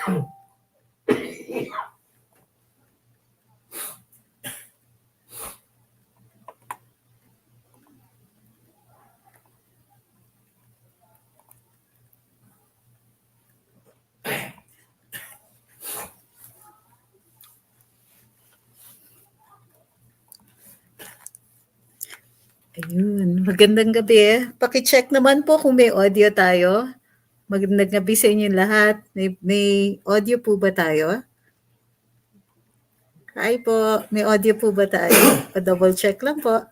Ayun, magandang gabi. Paki-check naman po kung may audio tayo. Magandang gabi sa inyong lahat. May audio po ba tayo? Hi po, may audio po ba tayo? Pa-double check lang po.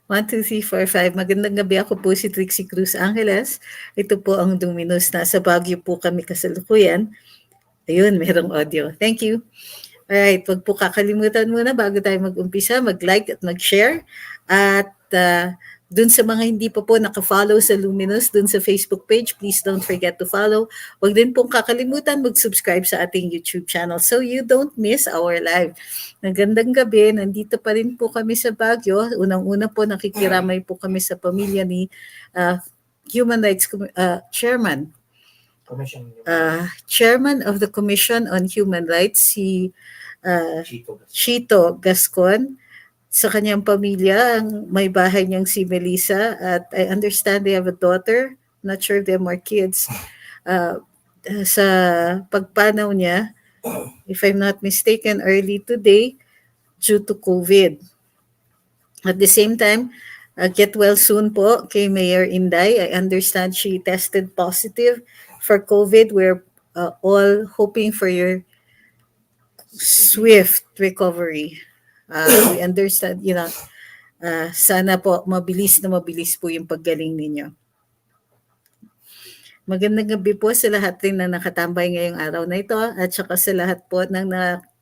1, 2, 3, 4, 5. Magandang gabi. Ako po si Trixie Cruz-Angeles. Ito po ang Luminous. Nasa Baguio po kami kasalukuyan. Ayun, merong audio. Thank you. Alright, wag po kakalimutan muna bago tayo mag-umpisa, mag-like at mag-share. At dun sa mga hindi pa po naka-follow sa Luminous, dun sa Facebook page, please don't forget to follow. Wag din pong kakalimutan mag-subscribe sa ating YouTube channel so you don't miss our live. Magandang gabi, nandito pa rin po kami sa Baguio. Unang-una po nakikiramay po kami sa pamilya ni Human Rights Chairman. Chairman of the Commission on Human Rights, si Chito Gascon, sa kanyang pamilya, ang may bahay niyang si Melissa, at I understand they have a daughter, not sure if they have more kids. Sa pagpanaw niya, if I'm not mistaken, early today, due to COVID. At the same time, get well soon po kay Mayor Inday. I understand she tested positive for COVID. We're all hoping for your swift recovery. We understand, sana po mabilis po yung paggaling ninyo. Magandang gabi po sa lahat rin na nakatambay ngayong araw na ito at saka sa lahat po ng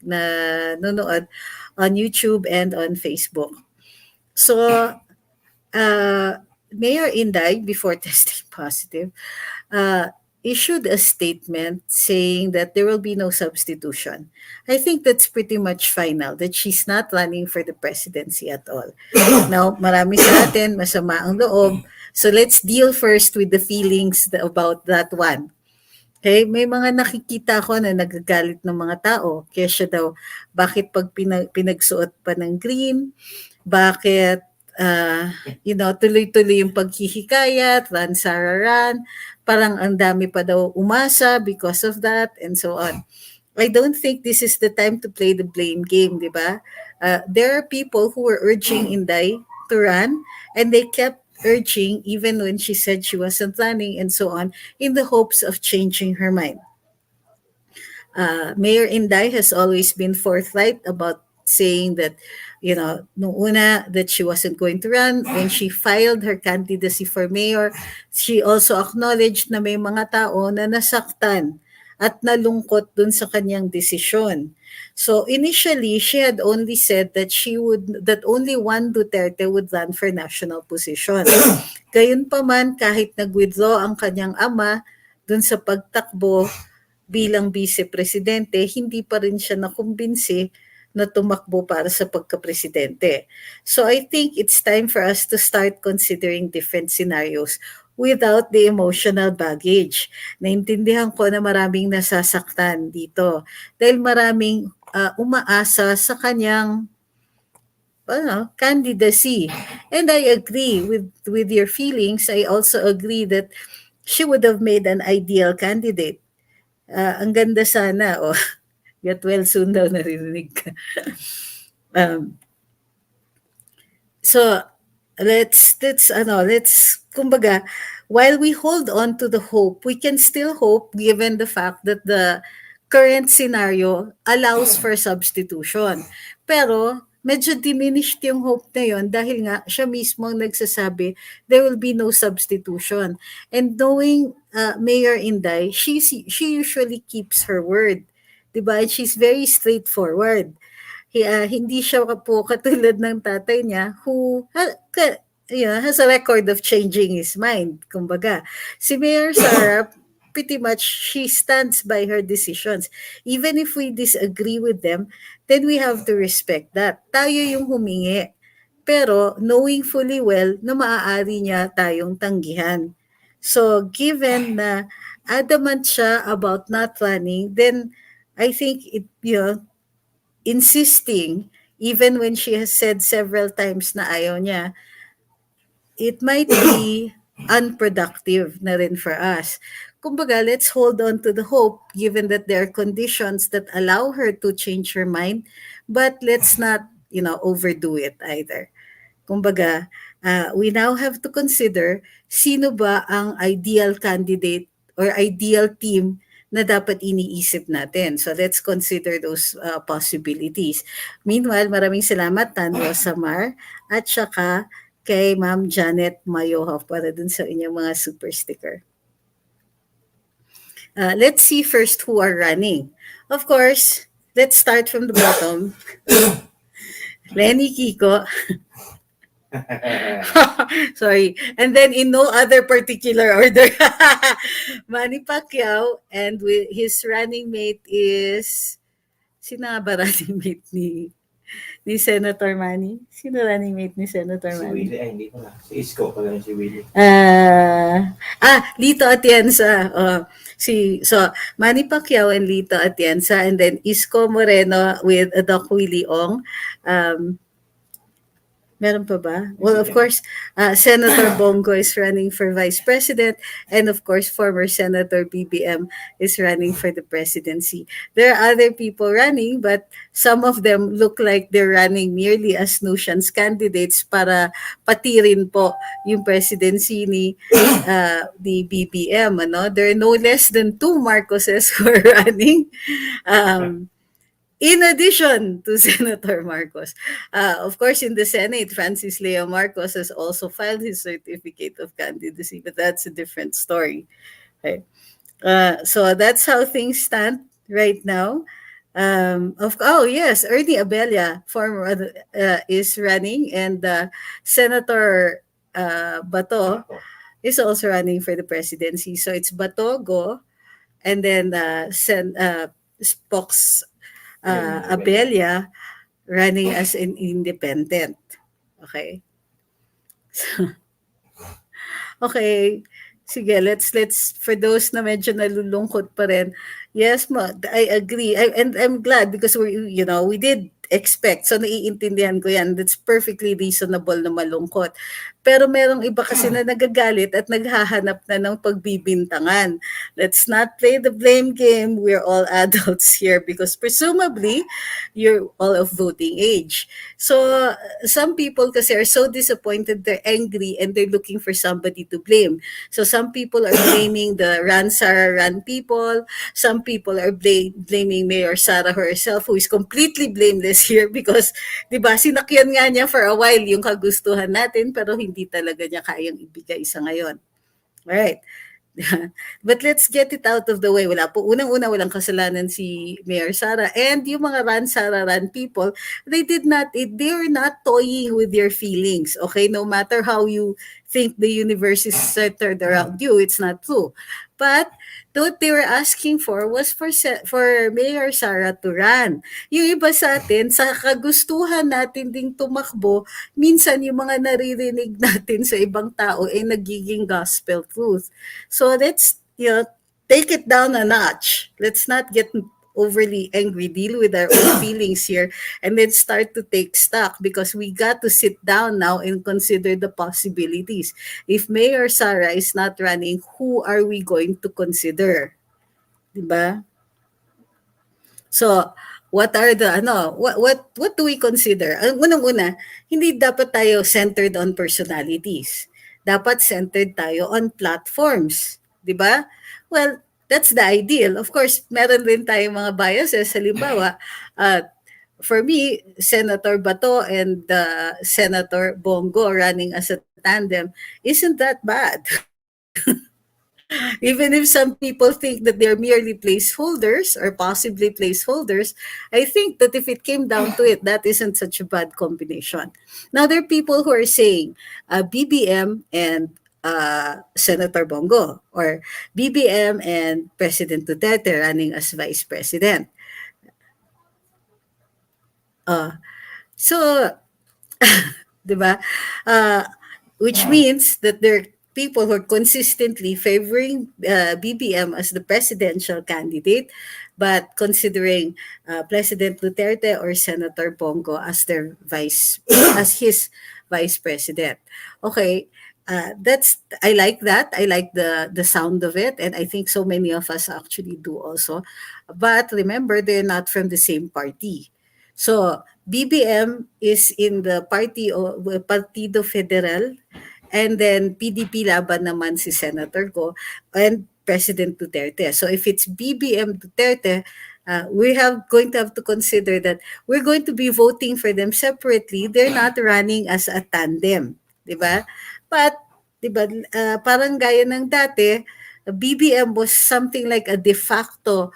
nanonood on YouTube and on Facebook. So, Mayor Inday, before testing positive, issued a statement saying that there will be no substitution. I think that's pretty much final, that she's not running for the presidency at all. Now, marami sa atin, masama ang loob. So let's deal first with the feelings about that one. Okay, may mga nakikita ko na nagagalit ng mga tao. Kaya siya daw, bakit pag pinagsuot pa ng green, bakit tuloy-tuloy yung paghihikayat, run Sarah run, parang ang dami pa daw umasa because of that, and so on. I don't think this is the time to play the blame game, di ba? There are people who were urging Inday to run, and they kept urging even when she said she wasn't running, and so on, in the hopes of changing her mind. Mayor Inday has always been forthright about saying that, nung una that she wasn't going to run. When she filed her candidacy for mayor, she also acknowledged na may mga tao na nasaktan at nalungkot dun sa kanyang desisyon. So initially, she had only said that only one Duterte would run for national position. Gayunpaman, kahit nag-withdraw ang kanyang ama dun sa pagtakbo bilang vice-presidente, hindi pa rin siya nakumbinsi na tumakbo para sa pagka-presidente. So I think it's time for us to start considering different scenarios without the emotional baggage. Naintindihan ko na maraming nasasaktan dito dahil maraming umaasa sa kanyang candidacy. And I agree with your feelings. I also agree that she would have made an ideal candidate. Ang ganda sana, get well soon daw, narinig ka. So let's kumbaga, while we hold on to the hope, we can still hope given the fact that the current scenario allows for substitution. Pero medyo diminished yung hope na yun dahil nga siya mismo ang nagsasabi there will be no substitution. And knowing Mayor Inday, she usually keeps her word. Diba? And she's very straightforward. Hindi siya po katulad ng tatay niya who has a record of changing his mind. Kumbaga, si Mayor Sara, pretty much she stands by her decisions. Even if we disagree with them, then we have to respect that. Tayo yung humingi. Pero knowing fully well na maaari niya tayong tanggihan. So given na adamant siya about not running, then I think insisting even when she has said several times na ayaw niya, it might be unproductive na rin for us. Kumbaga, let's hold on to the hope given that there are conditions that allow her to change her mind, but let's not, overdo it either. Kumbaga, we now have to consider sino ba ang ideal candidate or ideal team na dapat iniisip natin. So let's consider those possibilities. Meanwhile, maraming salamat Tanro Samar at saka kay Ma'am Janet Mayohoff para dun sa inyong mga super sticker. Let's see first who are running. Of course, let's start from the bottom. Lenny Kiko. Sorry. And then in no other particular order, Manny Pacquiao and his running mate is, sino nga ba running mate ni Senator Manny? Sino running mate ni Senator Si Manny? Willie, ay hindi ko na. Si Isko pa lang si Willie. Lito Atienza. Manny Pacquiao and Lito Atienza, and then Isko Moreno with Doc Willie Ong. Meron pa ba? Well, of course, Senator Bongo is running for Vice President, and of course, former Senator BBM is running for the presidency. There are other people running, but some of them look like they're running merely as nuisance candidates para patirin po yung presidency ni BBM. Ano? There are no less than two Marcoses who are running. In addition to Senator Marcos. Of course, in the Senate, Francis Leo Marcos has also filed his certificate of candidacy, but that's a different story. Okay. So that's how things stand right now. Yes, Ernie Abella, former, is running, and Senator Bato is also running for the presidency. So it's Bato, Go, and then Spox Abella running as an independent. Okay. Okay. Sige, let's for those na medyo nalulungkot pa rin. Yes, I agree. And I'm glad because we did expect. So naiintindihan ko 'yan. That's perfectly reasonable na malungkot. Pero merong iba kasi na nagagalit at naghahanap na ng pagbibintangan. Let's not play the blame game. We're all adults here because presumably you're all of voting age. So some people kasi are so disappointed, they're angry, and they're looking for somebody to blame. So some people are blaming the Ran Sara Ran people. Some people are blaming Mayor Sara herself, who is completely blameless here because, di ba, sinakyan nga niya for a while yung kagustuhan natin pero hindi talaga niya kayang ibigay sa ngayon. Alright. But let's get it out of the way. Unang-una, walang kasalanan si Mayor Sara. And yung mga Ran Sara Ran people, they were not toying with your feelings. Okay? No matter how you think the universe is centered around you, it's not true. But what they were asking for was for Mayor Sara to run. Yung iba sa atin, sa kagustuhan natin ding tumakbo, minsan yung mga naririnig natin sa ibang tao ay nagiging gospel truth. So let's, take it down a notch. Let's not get overly angry, deal with our own feelings here, and then start to take stock because we got to sit down now and consider the possibilities. If Mayor Sara is not running, who are we going to consider? Diba? So, what do we consider? Unang-una, hindi dapat tayo centered on personalities. Dapat centered tayo on platforms. Di ba? Well, that's the ideal. Of course, meron din tayong mga biases. Halimbawa, for me, Senator Bato and Senator Bongo running as a tandem isn't that bad. Even if some people think that they're merely placeholders or possibly placeholders, I think that if it came down to it, that isn't such a bad combination. Now, there are people who are saying BBM and Senator Bongo, or BBM and President Duterte running as Vice President. So, di ba? Which means that they're people who are consistently favoring BBM as the presidential candidate, but considering President Duterte or Senator Bongo as their as his vice president. Okay, that's I like that. I like the sound of it, and I think so many of us actually do also. But remember, they're not from the same party. So BBM is in the party o Partido Federal, and then PDP laban naman si Senator Go and President Duterte. So if it's BBM Duterte, we have going to have to consider that we're going to be voting for them separately. They're not running as a tandem, 'di ba? But 'di ba, parang gaya ng dati, BBM was something like a de facto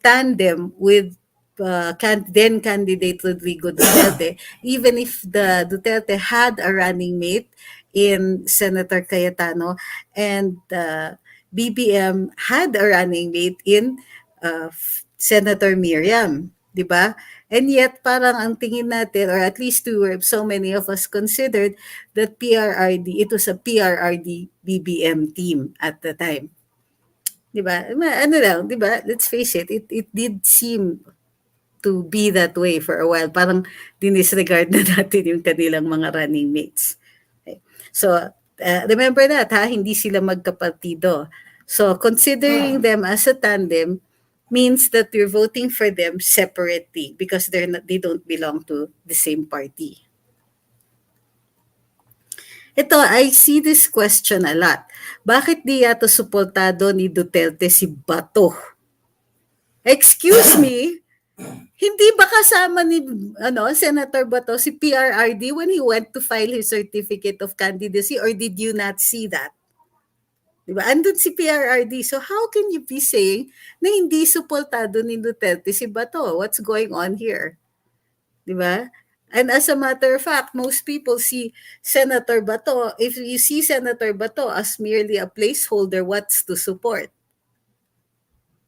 tandem with then candidate Rodrigo Duterte, even if the Duterte had a running mate in Senator Cayetano, and BBM had a running mate in Senator Miriam, di ba? And yet, parang ang tingin natin, or at least so many of us considered that it was a PRRD BBM team at the time. 'Di ba? Ano lang, 'di ba? Let's face it, it did seem to be that way for a while. Parang dinisregard na natin yung kanilang mga running mates. Okay. So, remember that, ha? Hindi sila magkapartido. So, considering them as a tandem means that you're voting for them separately because they don't belong to the same party. Ito, I see this question a lot. Bakit di yata suportado ni Duterte si Bato? Excuse me, hindi ba kasama ni Senator Bato si PRRD when he went to file his certificate of candidacy, or did you not see that? Diba? Andun si PRRD. So how can you be saying na hindi suportado ni Duterte si Bato? What's going on here? Diba? And as a matter of fact, most people see Senator Bato, if you see Senator Bato as merely a placeholder, what's to support?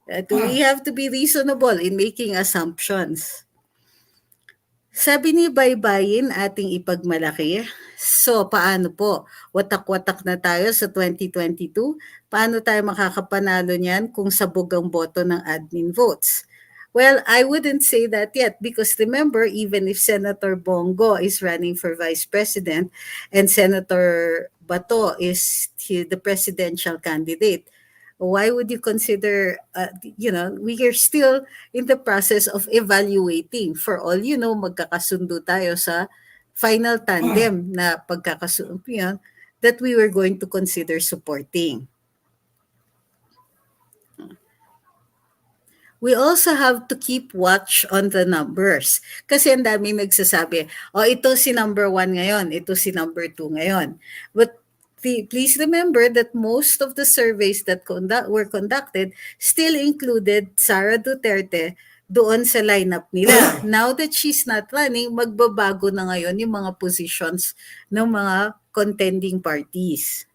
We have to be reasonable in making assumptions. Sabi ni Baybayin, ating ipagmalaki. So, paano po? Watak-watak na tayo sa 2022? Paano tayo makakapanalo niyan kung sabog ang boto ng admin votes? Well, I wouldn't say that yet because remember, even if Senator Bongo is running for vice president and Senator Bato is the presidential candidate, why would you consider, we are still in the process of evaluating. For all you know, magkakasundo tayo sa final tandem na pagkakasundo, that we were going to consider supporting. We also have to keep watch on the numbers. Kasi ang daming nagsasabi, ito si number 1 ngayon, ito si number 2 ngayon. But please remember that most of the surveys that were conducted still included Sara Duterte doon sa lineup nila. Now that she's not running, magbabago na ngayon yung mga positions ng mga contending parties.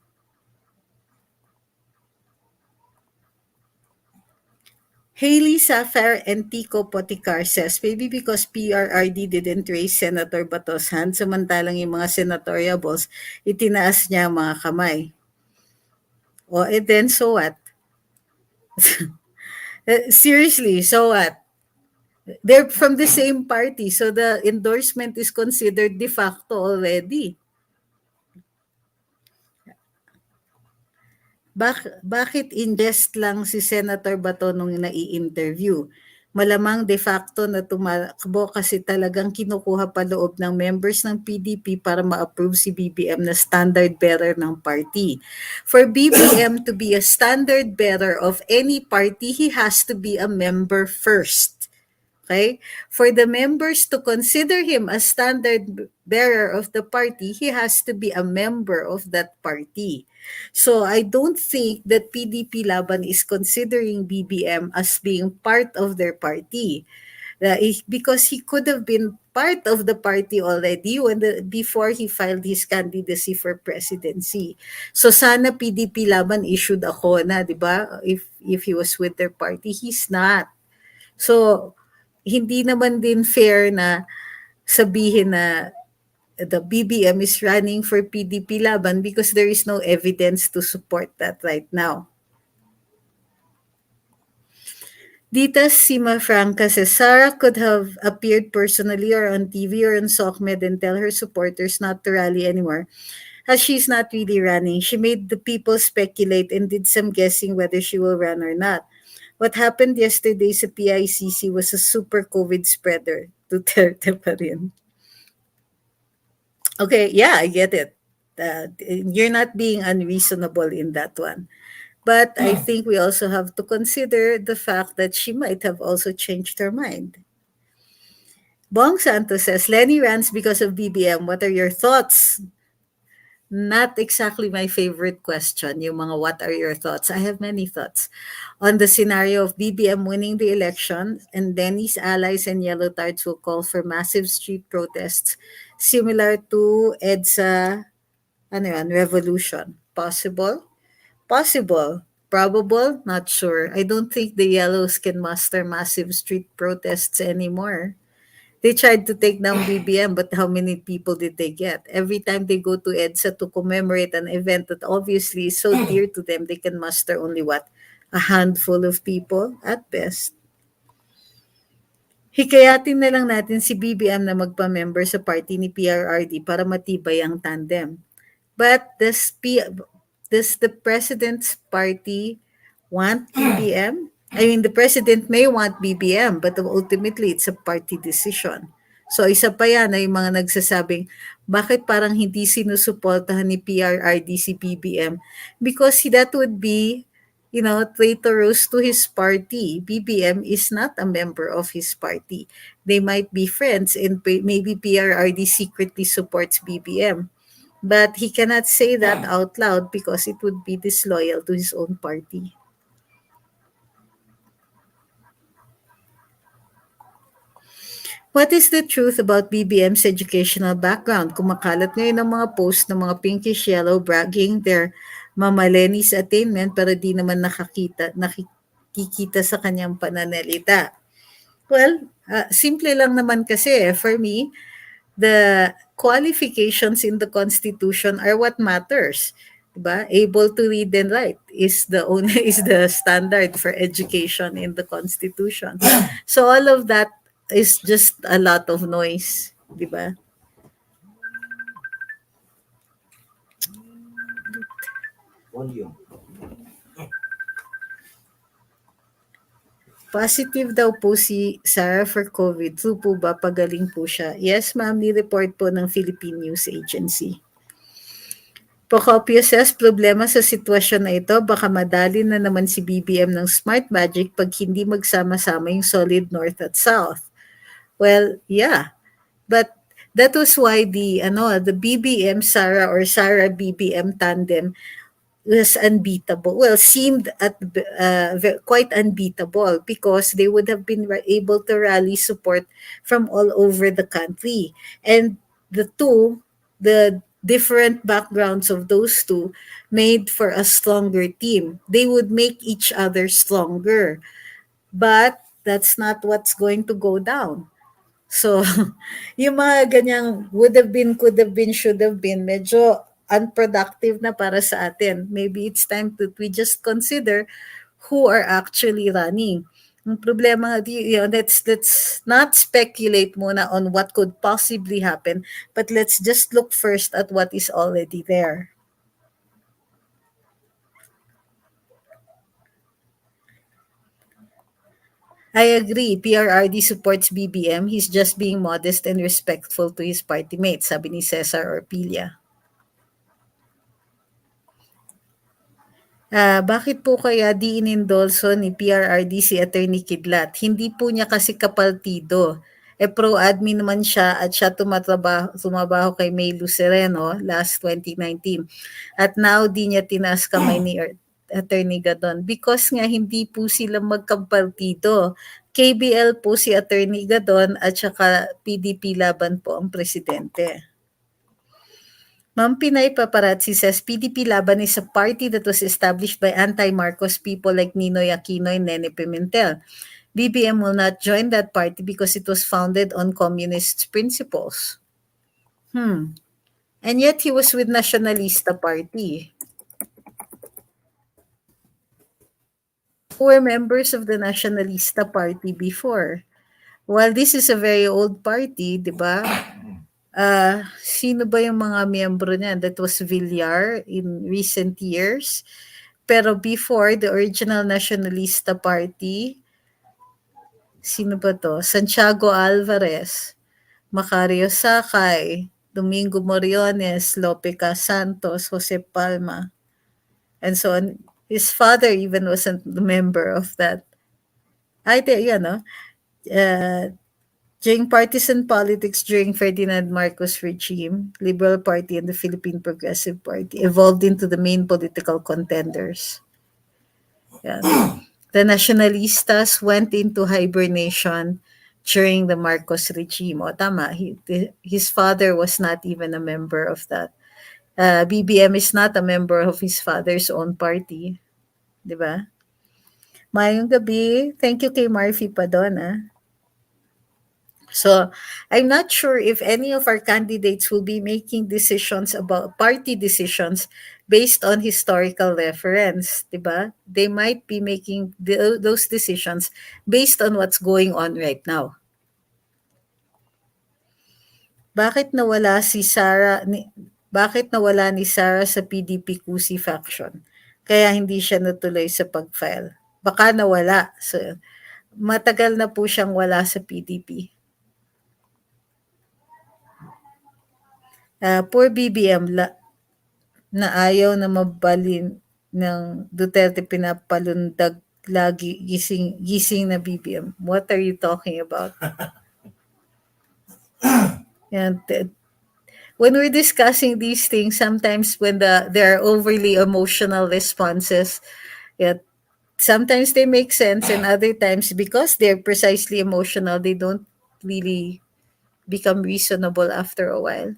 Hailey Sapphire and Tico Poticar says, maybe because PRRD didn't raise Senator Bato's hand, samantalang yung mga senatoriables, itinaas niya ang mga kamay. Then so what? Seriously, so what? They're from the same party, so the endorsement is considered de facto already. Bakit ingest lang si Senator Bato nung nai-interview? Malamang de facto na tumakbo kasi talagang kinukuha pa loob ng members ng PDP para ma-approve si BBM na standard bearer ng party. For BBM to be a standard bearer of any party, he has to be a member first. Okay? For the members to consider him a standard bearer of the party, he has to be a member of that party. So I don't think that PDP Laban is considering BBM as being part of their party. Because he could have been part of the party already before he filed his candidacy for presidency. So sana PDP Laban issued ako na, di ba? If he was with their party, he's not. So hindi naman din fair na sabihin na the BBM is running for PDP Laban because there is no evidence to support that right now. Dita Sima Franca says Sarah could have appeared personally or on TV or on SOCMED and tell her supporters not to rally anymore, as she's not really running. She made the people speculate and did some guessing whether she will run or not. What happened yesterday sa PICC was a super COVID spreader. Duterte pa rin. Okay, yeah, I get it. You're not being unreasonable in that one. But I think we also have to consider the fact that she might have also changed her mind. Bong Santos says, Lenny runs because of BBM. What are your thoughts? Not exactly my favorite question, yung mga what are your thoughts? I have many thoughts on the scenario of BBM winning the election and Denny's allies and Yellow Tards will call for massive street protests similar to EDSA revolution. Possible? Possible. Probable? Not sure. I don't think the Yellows can muster massive street protests anymore. They tried to take down BBM, but how many people did they get? Every time they go to EDSA to commemorate an event that obviously is so dear to them, they can muster only what? A handful of people at best. Hikayatin na lang natin si BBM na magpa-member sa party ni PRRD para matibay ang tandem. But does the president's party want BBM? I mean, the president may want BBM, but ultimately, it's a party decision. So, isa pa yan ay mga nagsasabing, bakit parang hindi sinusuportahan ni PRRD si BBM? Because that would be, traitorous to his party. BBM is not a member of his party. They might be friends and maybe PRRD secretly supports BBM. But he cannot say that out loud because it would be disloyal to his own party. What is the truth about BBM's educational background? Kumakalat ngayon ang mga post ng mga pinkish yellow bragging their Mama Lenny's attainment pero di naman nakikita sa kanyang pananalita. Well, simple lang naman kasi for me, the qualifications in the Constitution are what matters. Diba? Able to read and write is the only is the standard for education in the Constitution. So all of that is just a lot of noise, diba? Volume. Positive daw po si Sarah for COVID. True po ba? Pagaling po siya. Yes, ma'am. Ni-report po ng Philippine News Agency. Procopio says, problema sa sitwasyon na ito, baka madali na naman si BBM ng Smart Magic pag hindi magsama-sama yung solid North at South. Well, yeah. But that was why the BBM Sarah or Sarah BBM tandem was unbeatable. Well, seemed quite unbeatable because they would have been able to rally support from all over the country. And the different backgrounds of those two made for a stronger team. They would make each other stronger. But that's not what's going to go down. So, yung mga ganyang would have been, could have been, should have been, medyo unproductive na para sa atin. Maybe it's time that we just consider who are actually running. Ang problema, let's not speculate muna on what could possibly happen, but let's just look first at what is already there. I agree. PRRD supports BBM. He's just being modest and respectful to his party mates, sabi ni Cesar Orpilla. Bakit po kaya di inendolso ni PRRD si Attorney Kidlat? Hindi po niya kasi kapaltido. Pro-admin naman siya at siya tumabaho kay May Lucereno last 2019. At now, di niya tinaas kamay ni Attorney Gadon because nga hindi po sila magkapartido. KBL po si Attorney Gadon at saka PDP Laban po ang presidente. Ma'am Pinay Paparazzi says, PDP Laban is a party that was established by anti-Marcos people like Ninoy Aquino and Nene Pimentel. BBM will not join that party because it was founded on communist principles. Hmm. And yet he was with Nationalista Party. Who were members of the Nationalista Party before? While this is a very old party, di ba? Sino ba yung mga miyembro niyan? That was Villar in recent years. Pero before, the original Nationalista Party, sino ba to? Santiago Alvarez, Macario Sakay, Domingo Moriones, Lope Santos, Jose Palma, and so on. His father even wasn't a member of that. I think, during partisan politics during Ferdinand Marcos regime, Liberal Party and the Philippine Progressive Party evolved into the main political contenders. Yeah. The Nacionalistas went into hibernation during the Marcos regime. O tama, his father was not even a member of that. BBM is not a member of his father's own party. Di ba? Mayong gabi. Thank you kay Marfy pa doon. So, I'm not sure if any of our candidates will be making decisions about party decisions based on historical reference, 'di ba? They might be making those decisions based on what's going on right now. Bakit nawala si Sarah ni Bakit nawala ni Sarah sa PDP Kusi faction? Kaya hindi siya natuloy sa pag-file. Baka nawala. So, matagal na po siyang wala sa PDP. Poor BBM, na ayaw na mabalin ng Duterte pinapalundag lagi gising na BBM. What are you talking about? And when we're discussing these things, sometimes when there are overly emotional responses, yeah, sometimes they make sense, and other times because they're precisely emotional, they don't really become reasonable after a while.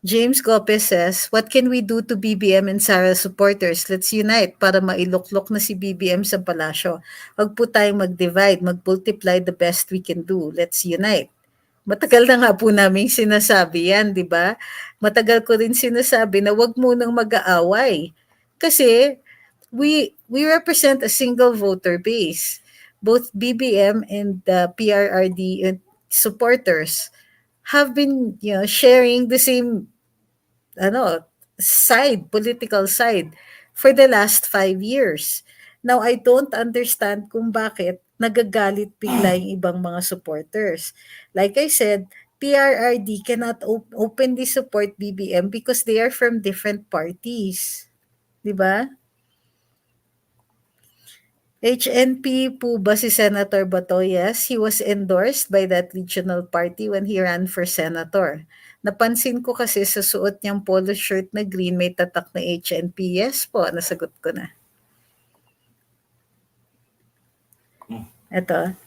James Gopez says, what can we do to BBM and Sara supporters? Let's unite para mailuklok na si BBM sa palasyo. Huwag po tayong mag-divide, mag-multiply the best we can do. Let's unite. Matagal na nga po namin sinasabi yan, di ba? Matagal ko rin sinasabi na huwag munang mag-aaway. Kasi we represent a single voter base. Both BBM and the PRRD supporters have been, sharing the same political side for the last 5 years. Now, I don't understand kung bakit nagagalit bigla yung ibang mga supporters. Like I said, PRRD cannot openly support BBM because they are from different parties. Di ba? HNP po ba si Senator Bato? Yes, he was endorsed by that regional party when he ran for senator. Napansin ko kasi sa suot niyang polo shirt na green may tatak na HNP. Yes po, nasagot ko na. Ito.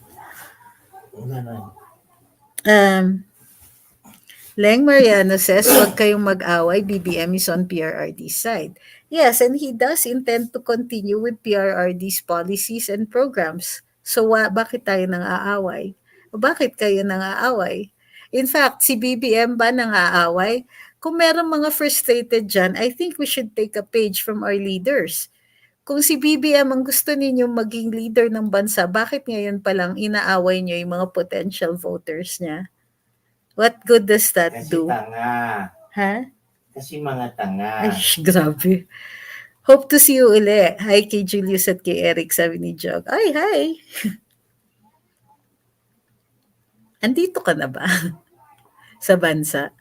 Leng Mariano says, huwag kayong mag-away, BBM is on PRRD's side. Yes, and he does intend to continue with PRRD's policies and programs. So, bakit tayo nang aaway? O bakit kayo nang aaway? In fact, si BBM ba nang aaway? Kung merong mga frustrated dyan, I think we should take a page from our leaders. Kung si BBM ang gusto ninyong maging leader ng bansa, bakit ngayon pa lang inaaway niyo yung mga potential voters niya? What good does that Kasi do? tanga. Ha? Kasi mga tanga. Ay, grabe. Hope to see you uli. Hi kay Julius at kay Eric, sabi ni Jog. Ay, hi! Andito ka na ba? Sa bansa?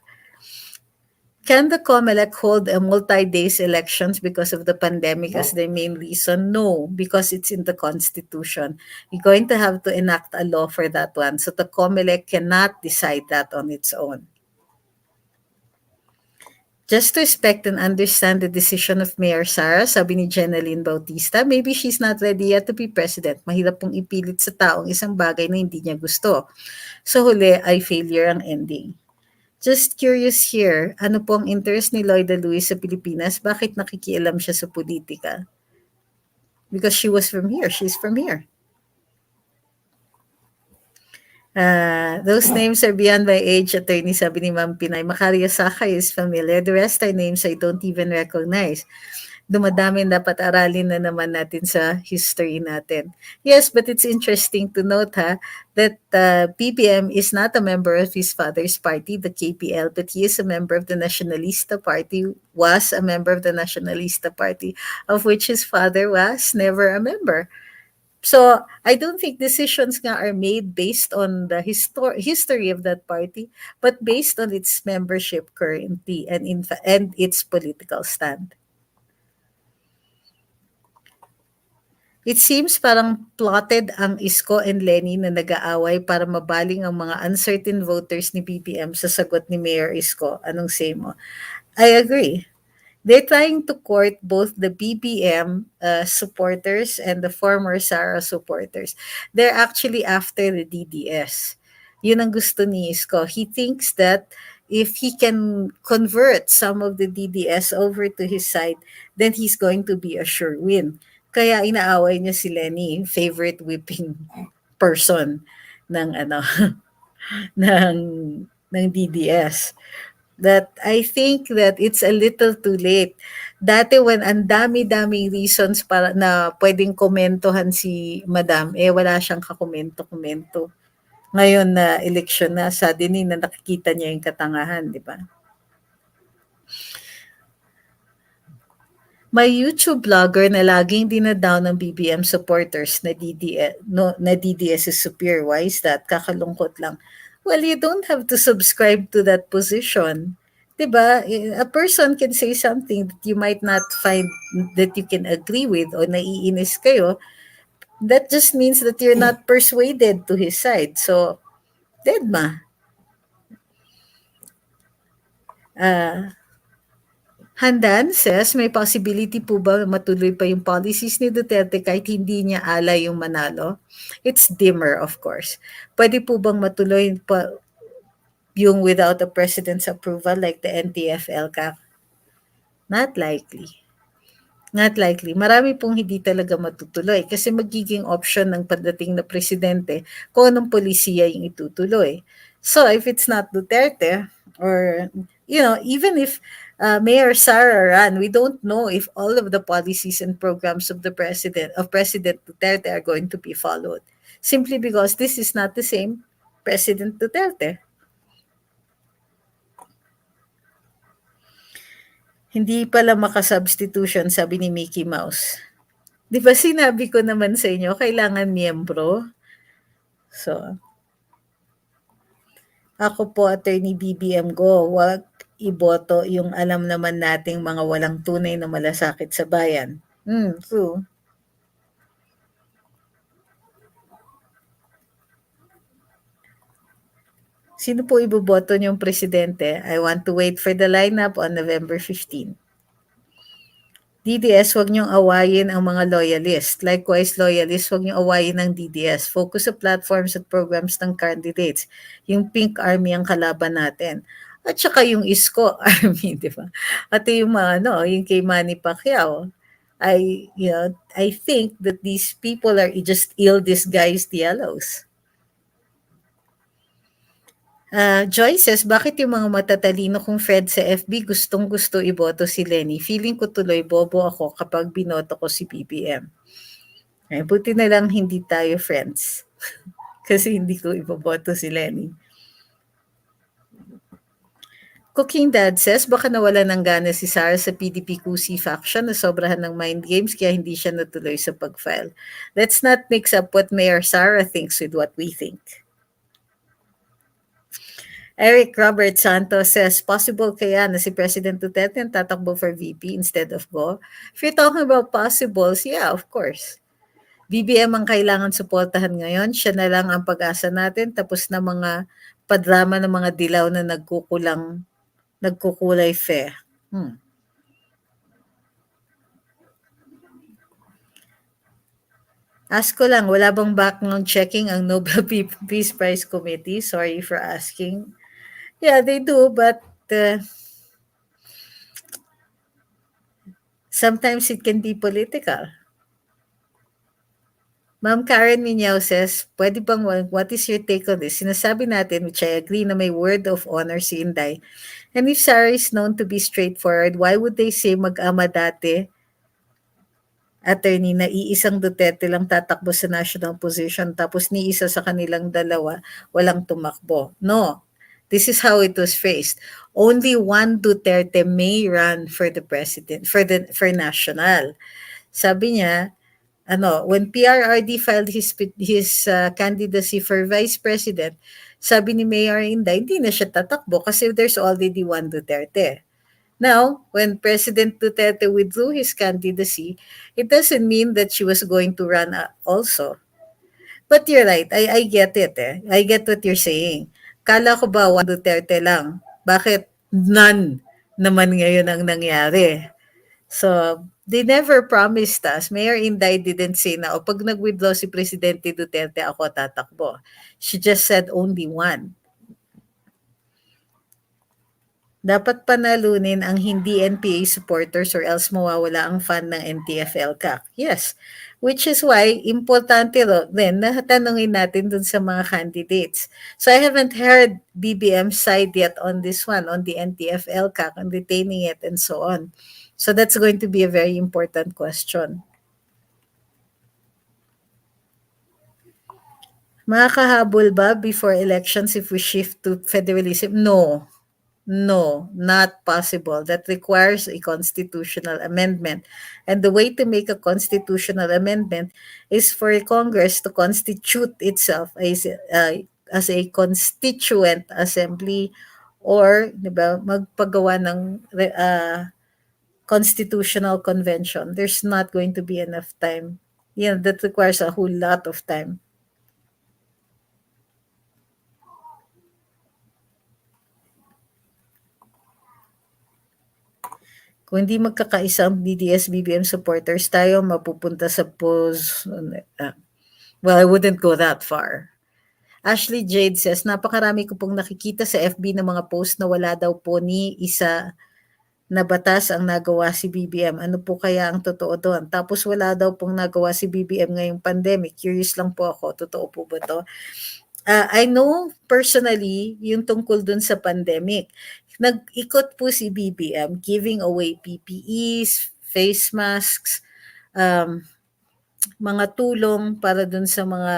Can the COMELEC hold a multi-days elections because of the pandemic as their main reason? No, because it's in the Constitution. You're going to have to enact a law for that one. So the COMELEC cannot decide that on its own. Just to respect and understand the decision of Mayor Sara, sabi ni Jeneline Bautista, maybe she's not ready yet to be president. Mahirap pong ipilit sa taong isang bagay na hindi niya gusto. So huli ay failure ang ending. Just curious here, ano pong interest ni Lloyda Lewis sa Pilipinas? Bakit nakikialam siya sa politika? Because she was from here. She's from here. Those names are beyond my age, attorney, sabi ni Ma'am Pinay. Macaria Sakay is familiar. The rest are names I don't even recognize. Dumadami, dapat aralin na naman natin sa history natin. Yes, but it's interesting to note that PBM is not a member of his father's party, the KPL, but he is a member of the Nacionalista Party, was a member of the Nacionalista Party, of which his father was never a member. So I don't think decisions nga are made based on the history of that party, but based on its membership currently and its political stand. It seems parang plotted ang Isko and Lenny na nag-aaway para mabaling ang mga uncertain voters ni BBM sa sagot ni Mayor Isko. Anong say mo? I agree. They're trying to court both the BBM supporters and the former Sara supporters. They're actually after the DDS. Yun ang gusto ni Isko. He thinks that if he can convert some of the DDS over to his side, then he's going to be a sure win. Kaya inaaway niya si Lenny, favorite whipping person ng ano ng DDS. That I think that it's a little too late. Dati when ang dami-daming reasons para na pwedeng komentohan si Madam, wala siyang kakomento-komento. Ngayon na eleksyon na, suddenly na nakikita niya yung katangahan, di ba? May YouTube vlogger na laging dinadown ng BBM supporters na DDS, no, na DDS is superior. Why is that? Kakalungkot lang. Well, you don't have to subscribe to that position. 'Di ba? A person can say something that you might not find that you can agree with o naiinis kayo. That just means that you're not persuaded to his side. So, dead ma. Ah, Handan says, may possibility po ba matuloy pa yung policies ni Duterte kahit hindi niya alay yung manalo? It's dimmer, of course. Pwede po bang matuloy pa yung without the president's approval like the NTFL CAC? Not likely. Not likely. Marami pong hindi talaga matutuloy kasi magiging option ng pagdating na presidente kung anong polisiya yung itutuloy. So if it's not Duterte or even if Mayor Sara ran, we don't know if all of the policies and programs of President Duterte are going to be followed. Simply because this is not the same President Duterte. Hindi pala makasubstitution, sabi ni Mickey Mouse. Di ba sinabi ko naman sa inyo, kailangan miyembro? So, ako po, Attorney BBM Go, wag iboto yung alam naman nating mga walang tunay na malasakit sa bayan. True. Sino po iboboto niyong presidente? I want to wait for the lineup on November 15. DDS, wag niyong awayin ang mga loyalist. Likewise, loyalist, wag niyong awayin ang DDS. Focus sa platforms at programs ng candidates. Yung Pink Army ang kalaban natin. At saka yung Isko Army, di ba? At yung mga, yung kay Manny Pacquiao. I think that these people are just ill-disguised yellows. Joy says, bakit yung mga matatalino kong Fred sa FB gustong-gusto iboto si Lenny? Feeling ko tuloy bobo ako kapag binoto ko si BBM. Buti na lang hindi tayo friends. Kasi hindi ko iboboto si Lenny. Cooking Dad says, baka nawala ng gana si Sarah sa PDP Kusi faction na sobrahan ng mind games kaya hindi siya natuloy sa pag-file. Let's not mix up what Mayor Sarah thinks with what we think. Eric Robert Santos says, possible kaya na si President Duterte ang tatakbo for VP instead of Go? If you're talking about possibles, yeah, of course. BBM ang kailangan suportahan ngayon. Siya na lang ang pag-asa natin. Tapos na mga padrama ng mga dilaw na nagkukulay fair. Ask ko lang, wala bang background checking ang Nobel Peace Prize Committee? Sorry for asking. Yeah, they do, but sometimes it can be political. Ma'am Karen Minyao says, pwede bang, what is your take on this? Sinasabi natin, which I agree, na may word of honor si Inday. And if Sarah is known to be straightforward, why would they say mag-ama dati, attorney, na iisang Duterte lang tatakbo sa national position tapos ni isa sa kanilang dalawa walang tumakbo? No. This is how it was phrased. Only one Duterte may run for the president, for national. Sabi niya, when PRRD filed his candidacy for vice president, sabi ni Mayor Inday, hindi na siya tatakbo kasi there's already one Duterte. Now, when President Duterte withdrew his candidacy, it doesn't mean that she was going to run also. But you're right. I get it eh. I get what you're saying. Kala ko ba one Duterte lang? Bakit none naman ngayon ang nangyari? So, they never promised us. Mayor Inday didn't say na, pag nag-withdraw si Presidente Duterte, ako tatakbo. She just said only one. Dapat panalunin ang hindi NPA supporters or else mawawala ang fund ng NTF-ELCAC. Yes, which is why importante din na tanungin natin dun sa mga candidates. So I haven't heard BBM's side yet on this one, on the NTF-ELCAC, on retaining it and so on. So that's going to be a very important question. Makakahabol ba before elections if we shift to federalism? No. No, not possible. That requires a constitutional amendment. And the way to make a constitutional amendment is for Congress to constitute itself as a constituent assembly or, di ba, magpagawa ng constitutional convention. There's not going to be enough time. That requires a whole lot of time. Kung hindi magkakaisa ang BDS-BBM supporters, tayo mapupunta sa well, I wouldn't go that far. Ashley Jade says, napakarami ko pong nakikita sa FB ng mga post na wala daw po ni isa na batas ang nagawa si BBM. Ano po kaya ang totoo doon? Tapos wala daw pong nagawa si BBM ngayong pandemic. Curious lang po ako, totoo po ba to? I know personally yung tungkol dun sa pandemic. Nag-ikot po si BBM giving away PPEs, face masks, mga tulong para dun sa mga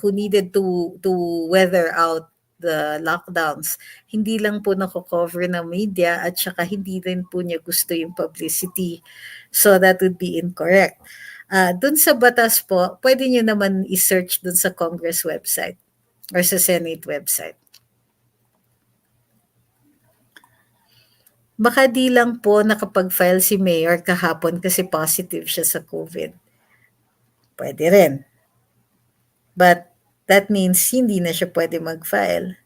who needed to weather out the lockdowns. Hindi lang po nako-cover ng media at saka hindi rin po niya gusto yung publicity. So that would be incorrect. Dun sa batas po, pwede nyo naman i-search dun sa Congress website or sa Senate website. Baka di lang po nakapag-file si Mayor kahapon kasi positive siya sa COVID. Pwede rin. But that means hindi na siya pwede mag-file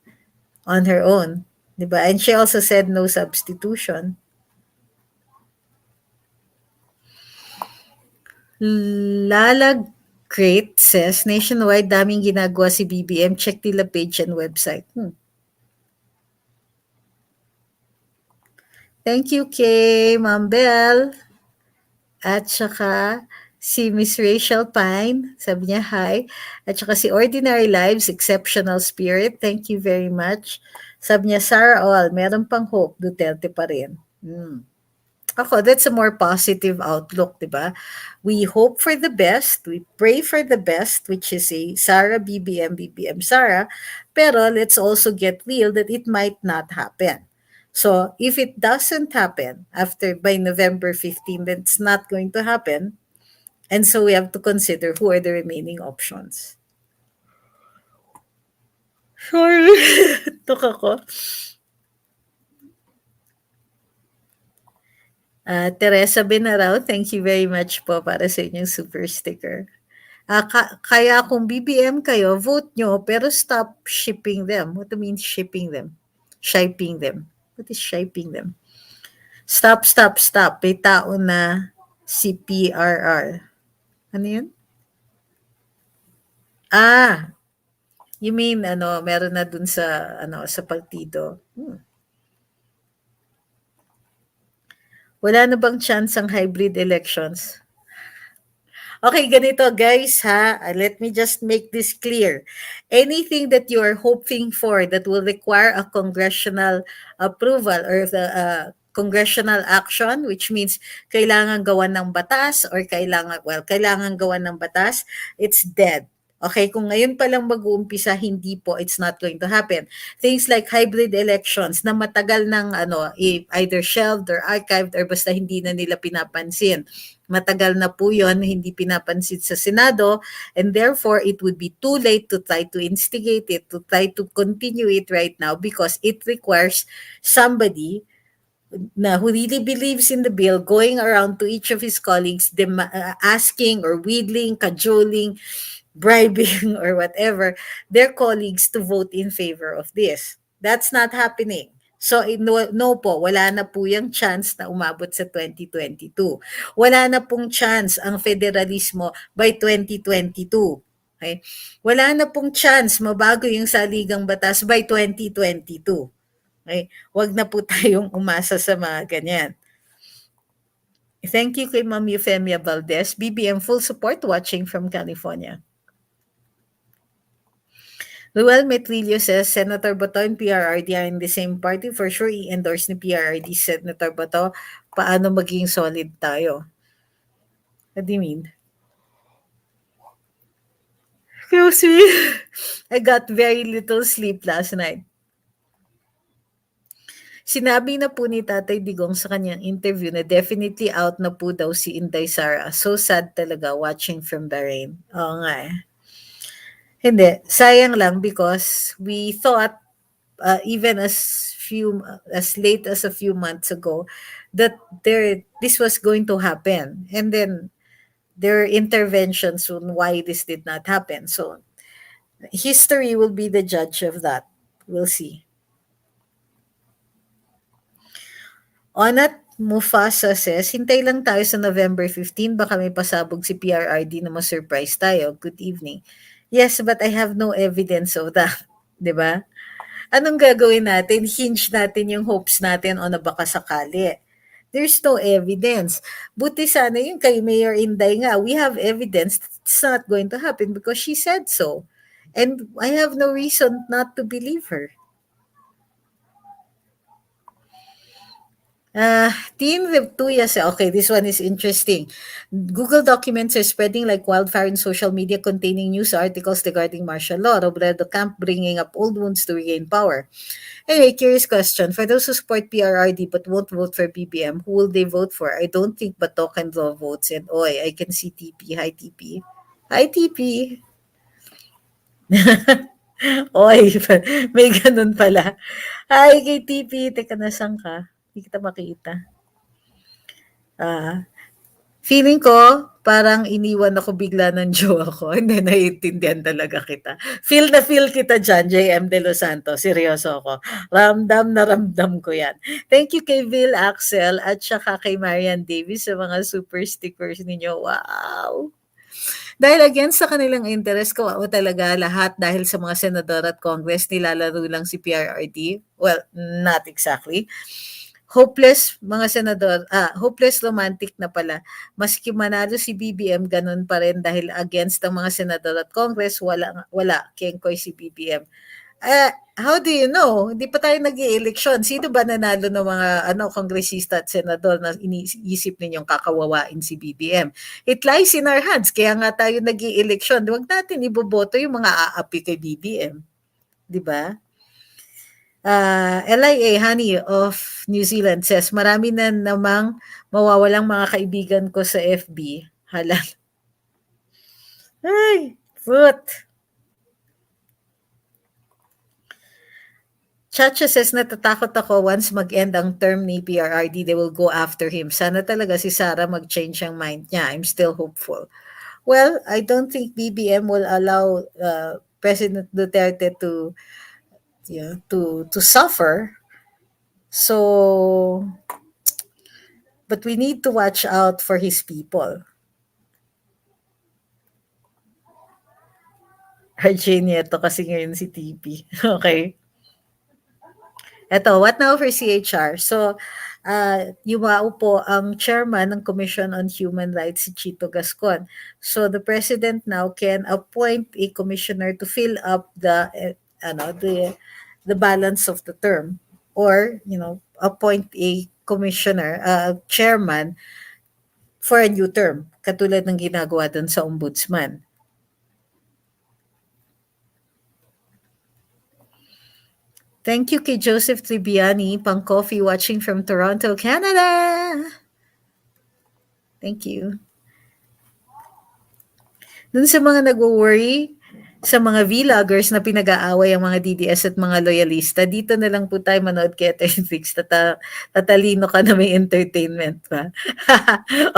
on her own. Diba? And she also said no substitution. Lalag Great says, nationwide daming ginagawa si BBM. Check nila page and website. Thank you, Kay, Ma'am Bell. At saka si Miss Rachel Pine, sabi niya hi. At saka si Ordinary Lives, Exceptional Spirit, thank you very much. Sabi niya, Sarah All, meron pang hope, Duterte pa rin. Ako, that's a more positive outlook, diba? We hope for the best, we pray for the best, which is a Sarah, BBM, BBM, Sarah, pero let's also get real that it might not happen. So if it doesn't happen by November 15, then it's not going to happen. And so we have to consider who are the remaining options. Sorry, tok ako. Teresa Benarao, thank you very much po para sa inyong super sticker. Kaya kung BBM kayo, vote nyo, pero stop shipping them. What do you mean shipping them? Shipping them. What is shipping them? Stop. May tao na si PRR. Ano yun? You mean, meron na dun sa partido. Wala na bang chance ang hybrid elections? Okay, ganito guys ha. Let me just make this clear. Anything that you are hoping for that will require a congressional approval or the congressional action, which means kailangan gawan ng batas or kailangan gawan ng batas, it's dead. Okay, kung ngayon pa lang mag-uumpisa, hindi po, it's not going to happen. Things like hybrid elections na matagal ng either shelved or archived or basta hindi na nila pinapansin. Matagal na po yun, hindi pinapansin sa Senado, and therefore it would be too late to try to instigate it, to try to continue it right now because it requires somebody na who really believes in the bill going around to each of his colleagues asking or wheedling, cajoling, bribing or whatever their colleagues to vote in favor of this. That's not happening. So no, no po, wala na po yung chance na umabot sa 2022. Wala na pong chance ang federalismo by 2022. Okay? Wala na pong chance mabago yung saligang batas by 2022. Okay? Wag na po tayong umasa sa mga ganyan. Thank you kay Ma'am Euphemia Valdez, BBM full support watching from California. Ruel Metrillo says, Senator Bato and PRRD are in the same party. For sure, i-endorse ni PRRD Senator Bato. Paano maging solid tayo? What do you mean? Excuse me. I got very little sleep last night. Sinabi na po ni Tatay Digong sa kanyang interview na definitely out na po daw si Inday Sara. So sad talaga watching from Bahrain. Oo nga eh. Hindi. Sayang lang because we thought even as late as a few months ago that this was going to happen, and then there are interventions on why this did not happen. So history will be the judge of that. We'll see. Onat Mufasa says, hintay lang tayo sa November 15, baka may pasabog si PRRD na ma-surprise tayo. Good evening. Yes, but I have no evidence of that. 'Di ba? Anong gagawin natin? Hinge natin yung hopes natin o na baka sakali. There's no evidence. Buti sana yung kay Mayor Inday nga, we have evidence it's not going to happen because she said so. And I have no reason not to believe her. Team Viptuya said, okay, this one is interesting. Google documents are spreading like wildfire in social media containing news articles regarding martial law. Robredo camp bringing up old wounds to regain power. Anyway, curious question. For those who support PRRD but won't vote for BBM, who will they vote for? I don't think Bato can draw votes. And oy, I can see TP. Hi, TP. Hi, TP. Oy, may ganun pala. Hi, kay TP. Teka, nasan ka? Hindi kita makita. Feeling ko, parang iniwan ako bigla ng jowa ko. Hindi, naiintindihan talaga kita. Feel kita dyan, JM De Los Santos. Seryoso ako. Ramdam na ramdam ko yan. Thank you kay Vil Axel at saka kay Marian Davis sa mga super stickers ninyo. Wow! Dahil against sa kanilang interest ko, o talaga lahat dahil sa mga senador at congress, nilalaro lang si PRRD. Well, not exactly. Hopeless romantic na pala. Maski manalo si BBM, ganun pa rin dahil against ang mga senador at congress, wala, kengkoy si BBM. How do you know? Hindi pa tayo nag-i-eleksyon. Sino ba nanalo ng mga kongresista at senador na iniisip ninyong kakawawain si BBM? It lies in our hands. Kaya nga tayo nag-i-eleksyon. Huwag natin iboboto yung mga aapi kay BBM. Di ba? LIA Honey of New Zealand says, marami na namang mawawalang mga kaibigan ko sa FB. Halal. Ay, fruit. Chacha says, natatakot ako once mag-end ang term ni PRRD, they will go after him. Sana talaga si Sara mag-change ang mind niya. I'm still hopeful. Well, I don't think BBM will allow President Duterte to suffer. So, but we need to watch out for his people. RJ Nieto kasi ngayon si TP. Okay. Eto, what now for CHR? So, yumao po ang chairman ng Commission on Human Rights, si Chito Gascon. So the president now can appoint a commissioner to fill up the balance of the term, or appoint a commissioner, chairman for a new term, katulad ng ginagawa dun sa ombudsman. Thank you kay Joseph Tribiani, pang coffee watching from Toronto, Canada. Thank you. Dun sa mga nagwo-worry, sa mga vloggers na pinag-aaway ang mga DDS at mga loyalista, dito na lang po tayo manood kay Trix. Tatalino ka na, may entertainment pa.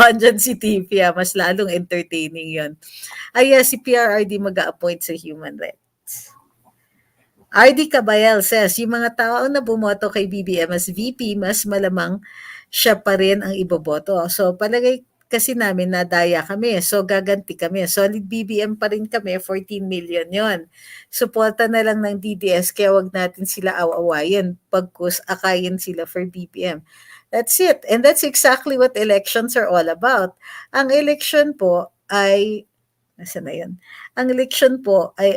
O, andyan si TV, mas lalong entertaining yon. Si PRRD mag-a-appoint sa human rights. RD Cabayel says, yung mga tao na bumoto kay BBM as VP, mas malamang siya pa rin ang iboboto. So, palagay kasi namin na daya kami. So, gaganti kami. Solid BBM pa rin kami, 14 million yon. Suporta na lang ng DDS, kaya wag natin sila awawayin pagkus akayin sila for BBM. That's it. And that's exactly what elections are all about. Ang election po ay Nasaan na yun? Ang election po ay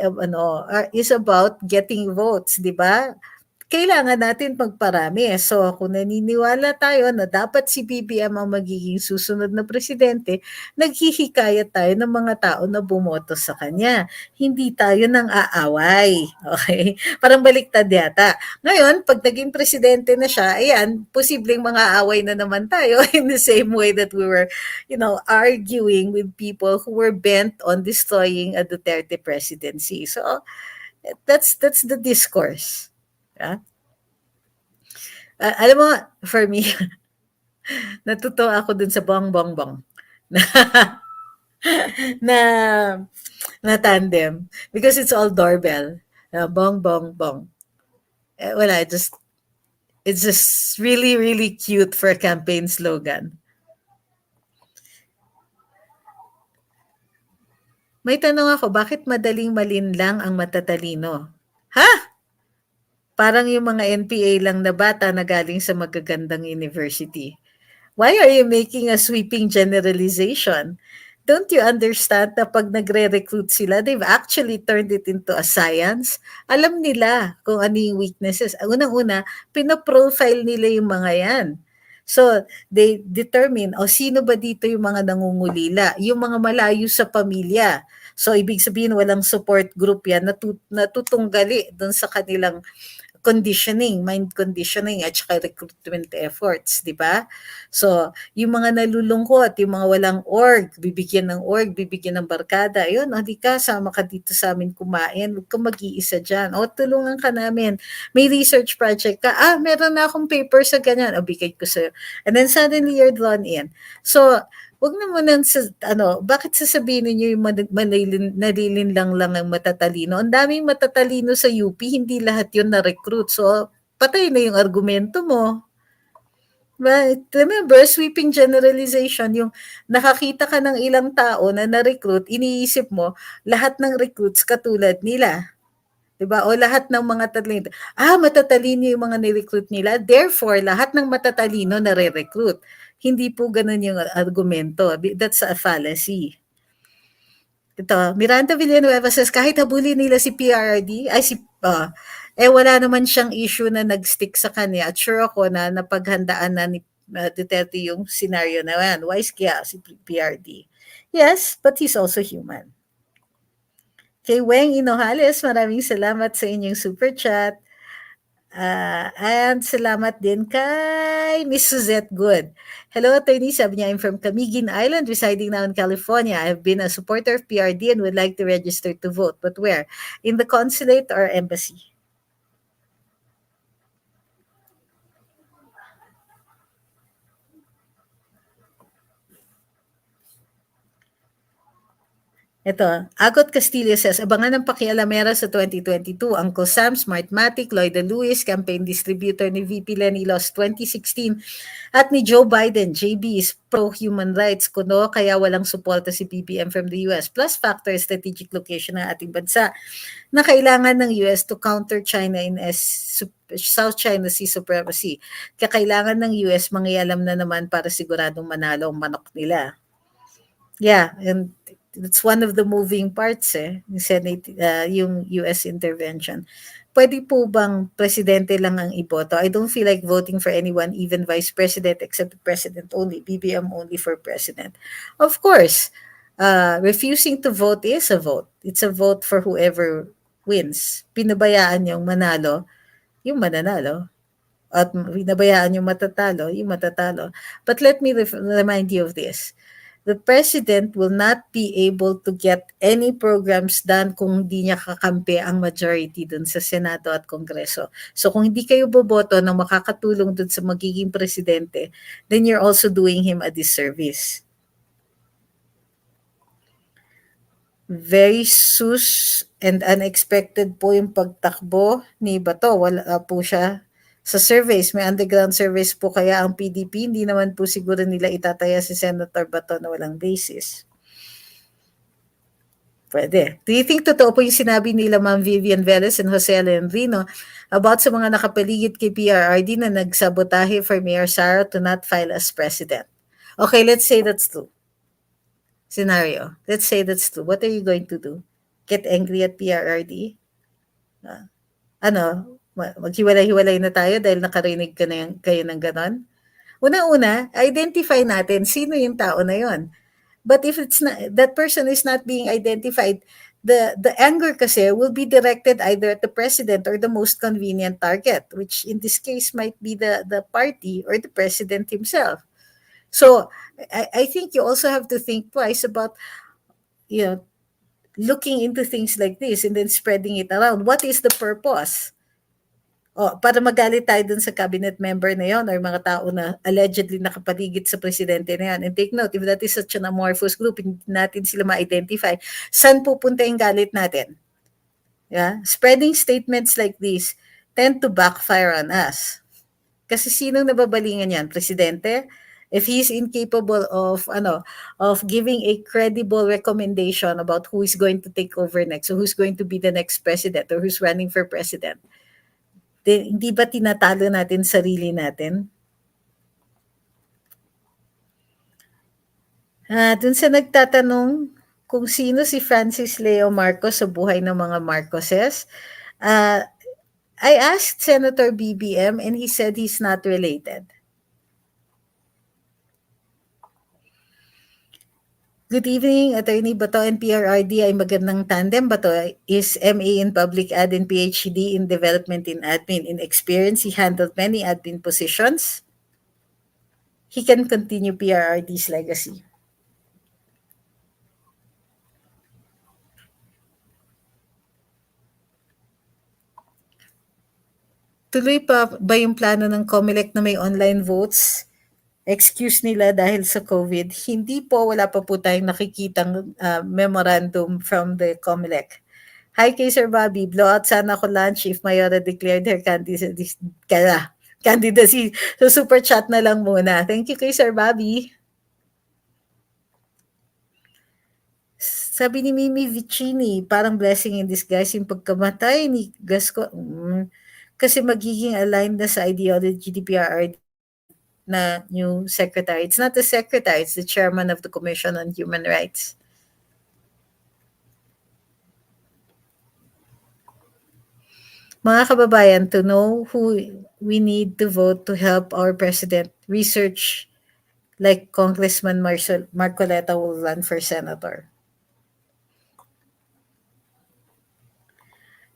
is about getting votes, di ba? Kailangan natin magparami. So, kung naniniwala tayo na dapat si BBM ang magiging susunod na presidente, naghihikayat tayo ng mga tao na bumoto sa kanya. Hindi tayo nang aaway. Okay? Parang baliktad yata. Ngayon, pag naging presidente na siya, ayan, posibleng mga aaway na naman tayo in the same way that we were, arguing with people who were bent on destroying a Duterte presidency. So, that's the discourse. Yeah? Alam mo, for me, natutuwa ako dun sa bong bong bong na, na, na tandem, because it's all doorbell. Bong bong bong. Wala, it's just really, really cute for a campaign slogan. May tanong ako, bakit madaling malinlang ang matatalino? Ha? Parang yung mga NPA lang na bata na galing sa magagandang university. Why are you making a sweeping generalization? Don't you understand na pag nagre-recruit sila, they've actually turned it into a science? Alam nila kung ano yung weaknesses. Unang-una, pinoprofile nila yung mga yan. So, they determine, sino ba dito yung mga nangungulila? Yung mga malayo sa pamilya. So, ibig sabihin, walang support group yan, natutunggali dun sa kanilang conditioning, mind conditioning at saka recruitment efforts, di ba? So, yung mga nalulungkot, yung mga walang org, bibigyan ng barkada, yun, di ka, sama ka dito sa amin kumain, huwag kang mag-iisa dyan, tulungan ka namin, may research project ka, meron na akong paper sa ganyan, bigay ko sa'yo. And then suddenly you're drawn in. So, wag naman bakit sasabihin niyo yung nalilin lang ang matatalino? Ang daming matatalino sa UP, hindi lahat yun na-recruit. So, patay na yung argumento mo. But remember, sweeping generalization, yung nakakita ka ng ilang tao na na-recruit, iniisip mo, lahat ng recruits katulad nila. Diba? O lahat ng mga tatalino. Matatalino yung mga ni-recruit nila. Therefore, lahat ng matatalino na-recruit. Hindi po ganun yung argumento. That's a fallacy. Ito, Miranda Villanueva says, kahit habulin nila si PRD, wala naman siyang issue na nag-stick sa kanya. At sure ako na napaghandaan na ni Duterte yung scenario na yan. Wise kaya si PRD. Yes, but he's also human. Kay Weng Inojales, maraming salamat sa inyong super chat. And salamat din kay Miss Suzette Good. Hello, attorney. Sabi niya, I'm from Camiguin Island, residing now in California. I've been a supporter of PRD and would like to register to vote. But where? In the consulate or embassy? Ito, Agot Castillo says, abangan ng pakialamera sa 2022, Uncle Sam, Smartmatic, Lloyd Lewis, campaign distributor ni VP Lenny Los 2016, at ni Joe Biden, JB is pro-human rights, kuno kaya walang suporta si BBM from the US, plus factor strategic location ng ating bansa na kailangan ng US to counter China in South China Sea supremacy. Kailangan ng US mangialam na naman para siguradong manalo ang manok nila. Yeah, and it's one of the moving parts yung Senate, yung US intervention. Pwede po bang presidente lang ang iboto? I don't feel like voting for anyone, even vice president, except the president only, BBM only for president. Of course, refusing to vote is a vote. It's a vote for whoever wins. Pinabayaan yung manalo, yung mananalo. At pinabayaan yung matatalo, yung matatalo. But let me remind you of this. The president will not be able to get any programs done kung hindi niya kakampi ang majority dun sa Senado at Kongreso. So kung hindi kayo boboto na makakatulong dun sa magiging presidente, then you're also doing him a disservice. Very sus and unexpected po yung pagtakbo ni Bato. Wala po siya sa surveys. May underground surveys po kaya ang PDP. Hindi naman po siguro nila itataya si Senator Bato na walang basis. Pwede. Do you think totoo po yung sinabi nila Ma'am Vivian Velez and Jose Leandrino about sa mga nakapaligid kay PRRD na nagsabotahe for Mayor Sara to not file as president? Okay, let's say that's true. Scenario. Let's say that's true. What are you going to do? Get angry at PRRD? Maghiwalay-hiwalay na tayo dahil nakarinig kayo ng ganon? Una-una, identify natin sino yung tao na yon. But if it's not, that person is not being identified, the anger kasi will be directed either at the president or the most convenient target, which in this case might be the party or the president himself. So I think you also have to think twice about, looking into things like this and then spreading it around. What is the purpose? Para magalit tayo dun sa cabinet member na yon or mga tao na allegedly nakapaligid sa presidente na yan. And take note, if that is such an amorphous group, hindi natin sila ma-identify, saan pupunta yung galit natin? Yeah? Spreading statements like this tend to backfire on us. Kasi sinong nababalingan yan? Presidente? If he's incapable of giving a credible recommendation about who is going to take over next, so who's going to be the next president or who's running for president, hindi ba tinatalo natin sarili natin? Dun sa nagtatanong kung sino si Francis Leo Marcos sa buhay ng mga Marcoses, I asked Senator BBM and he said he's not related. Good evening, Attorney Bato and PRRD ay magandang tandem. Bato is MA in Public Ad and PhD in Development in Admin. In experience, he handled many admin positions. He can continue PRRD's legacy. Tuloy pa ba yung plano ng COMELEC na may online votes? Excuse nila dahil sa COVID. Hindi po, wala pa po tayong nakikitang memorandum from the COMELEC. Hi kay Sir Bobby, blowout sana ako lunch if Mayora declared her candidacy. So super chat na lang muna. Thank you kay Sir Bobby. Sabi ni Mimi Vicini, parang blessing in disguise yung pagkamatay ni Gasco. Kasi magiging aligned na sa ideology ni PRRD na new secretary. It's not the secretary, it's the chairman of the Commission on Human Rights. Mga kababayan, to know who we need to vote to help our president, research like Congressman Marcoleta will run for senator.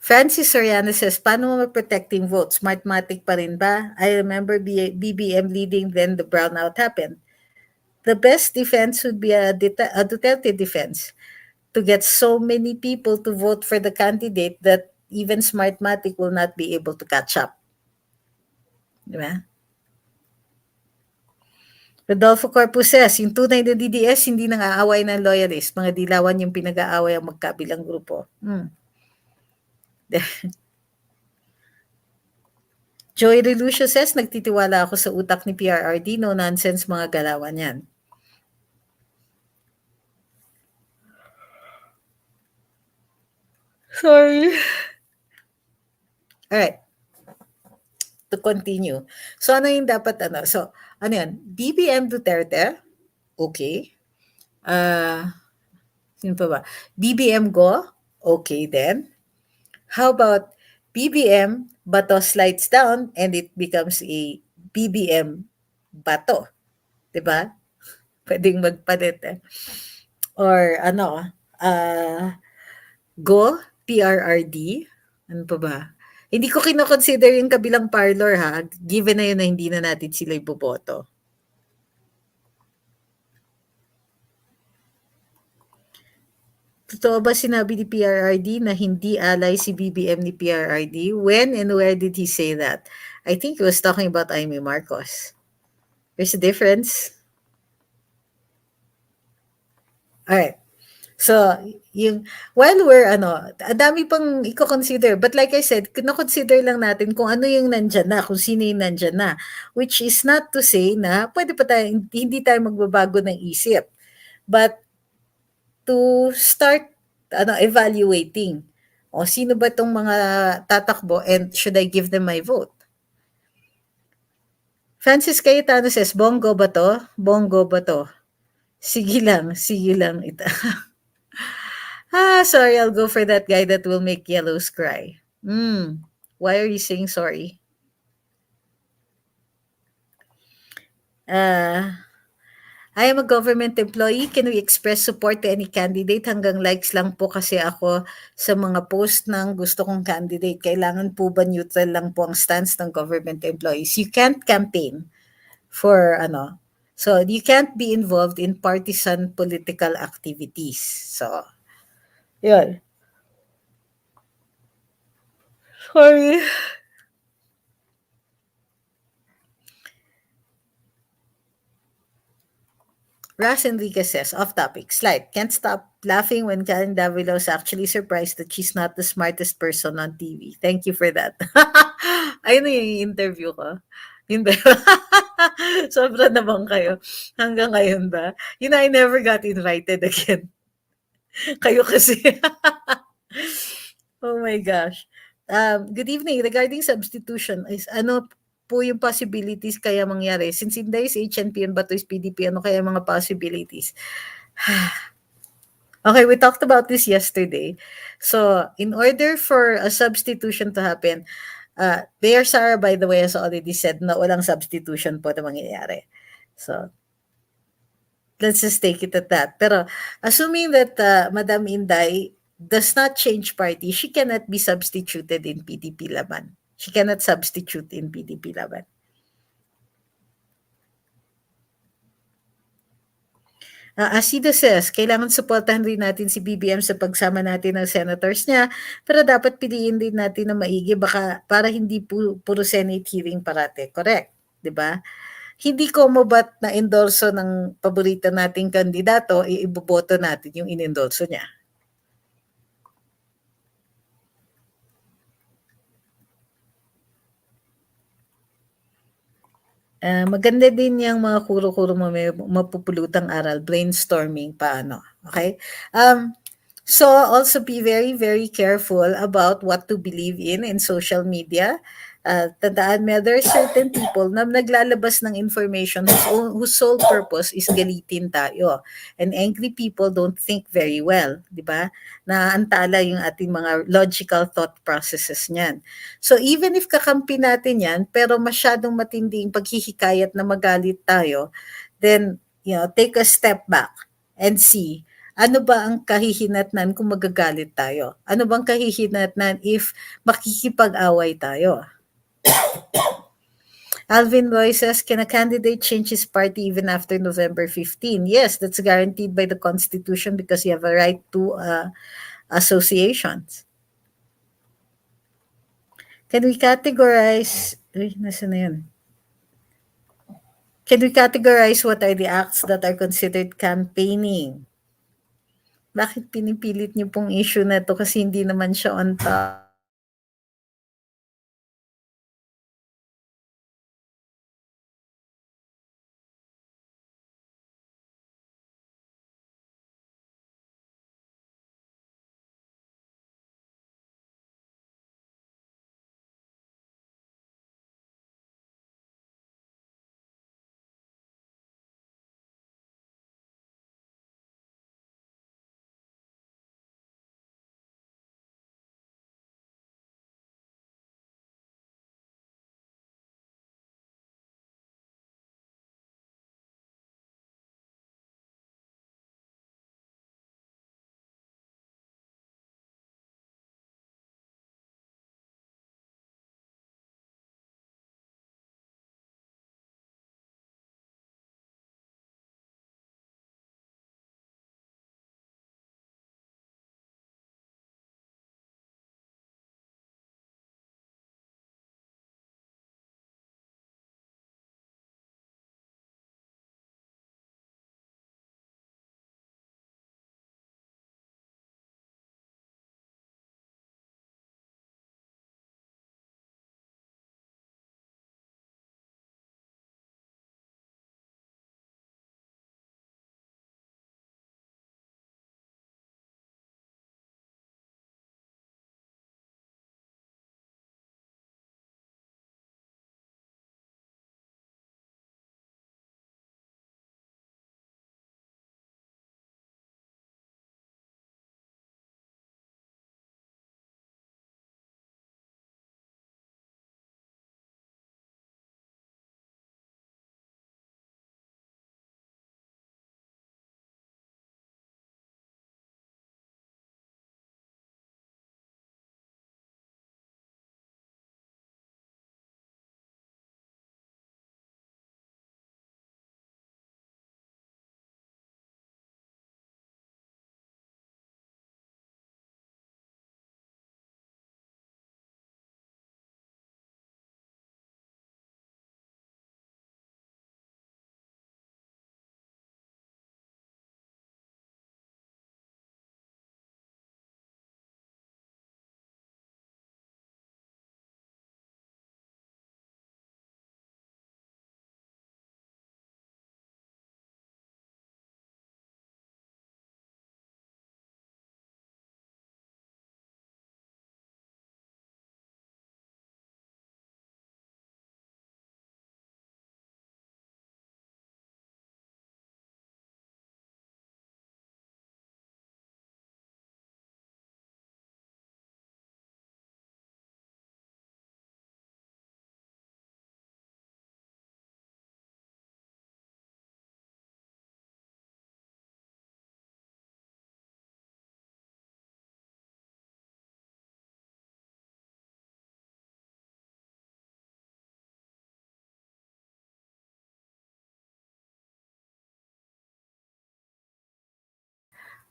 Francis Soriano says, paano mo protecting votes? Smartmatic pa rin ba? I remember BBM leading, then the brownout happened. The best defense would be a Duterte defense, to get so many people to vote for the candidate that even Smartmatic will not be able to catch up. Diba? Rodolfo Corpus says, yung tunay na DDS, hindi nang aaway ng loyalist. Mga dilawan yung pinag-aaway ang magkabilang grupo. Joey Relucio says, nagtitiwala ako sa utak ni PRRD. No nonsense mga galawan yan. Sorry. Alright. To continue. So, ano yung dapat ano? So, ano yan? BBM Duterte? Okay. Sino pa ba? BBM Go? Okay then. How about BBM Bato slides down and it becomes a BBM Bato? Diba? Pwedeng magpalit eh. Or ano, Go, PRRD. Ano pa ba? Hindi ko kinoconsider yung kabilang parlor ha, given na yun na hindi na natin sila iboboto. Totoo ba sinabi ni PRRD na hindi alay si BBM ni PRRD? When and where did he say that? I think he was talking about Amy Marcos. There's a difference. Alright. So, yung, while we're, ang dami pang i-consider. But like I said, kino-consider lang natin kung ano yung nandyan na, kung sino yung nandyan na. Which is not to say na pwede pa tayo, hindi tayo magbabago ng isip. But to start evaluating. O sino ba itong mga tatakbo and should I give them my vote? Francis Cayetano says, bongo ba to? Bongo ba to? Sige lang, sige lang. Sorry, I'll go for that guy that will make yellows cry. Why are you saying sorry? I am a government employee. Can we express support to any candidate? Hanggang likes lang po kasi ako sa mga post ng gusto kong candidate. Kailangan po ba neutral lang po ang stance ng government employees? You can't campaign for So you can't be involved in partisan political activities. So, yun. Sorry. Ras Enriquez says, off topic, slide. Can't stop laughing when Karen Davilo is actually surprised that she's not the smartest person on TV. Thank you for that. Ayun na yung interview ko. Yun ba? Sobra naman kayo. Hanggang ngayon ba? I never got invited again. Kayo kasi. Oh my gosh. Good evening. Regarding substitution, is ano po yung possibilities kaya mangyari? Since Inday is HNP and Bato is PDP, ano kaya mga possibilities? Okay, we talked about this yesterday. So, in order for a substitution to happen, Mayor Sara, by the way, has already said na walang substitution po na mangyayari. So, let's just take it at that. Pero, assuming that Madam Inday does not change party, she cannot be substituted in PDP Laban. She cannot substitute in PDP Laban. Asido says, kailangan supportahan rin natin si BBM sa pagsama natin ng senators niya, pero dapat piliin din natin na maigi baka para hindi puro Senate hearing parate. Correct, 'di ba? Hindi ko ba't na endorso ng paborito nating kandidato, iboboto natin yung inendorso niya. Maganda din yung mga kuro-kuro mo may mapupulutang aral, brainstorming, paano. Okay? So also be very, very careful about what to believe in social media. Tandaan mo, there are certain people na naglalabas ng information whose sole purpose is galitin tayo. And angry people don't think very well, di ba? Naantala yung ating mga logical thought processes niyan. So even if kakampi natin yan, pero masyadong matinding paghihikayat na magalit tayo, then, take a step back and see ano ba ang kahihinatnan kung magagalit tayo? Ano bang kahihinatnan if makikipag-away tayo? Alvin Roy says, can a candidate change his party even after November 15? Yes, that's guaranteed by the Constitution because you have a right to associations. Can we categorize... Uy, nasa na yun? Can we categorize what are the acts that are considered campaigning? Bakit pinipilit niyo pong issue na 'to kasi hindi naman siya on topic?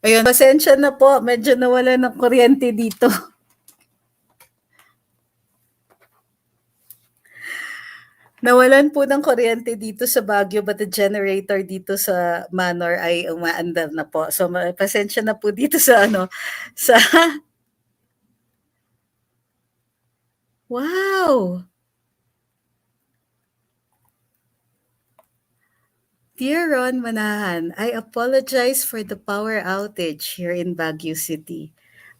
Ayun, pasensya na po, medyo nawalan ng kuryente dito. Nawalan po ng kuryente dito sa Baguio but the generator dito sa Manor ay umaandar na po. So pasensya na po dito sa sa Wow! Dear Ron Manahan, I apologize for the power outage here in Baguio City.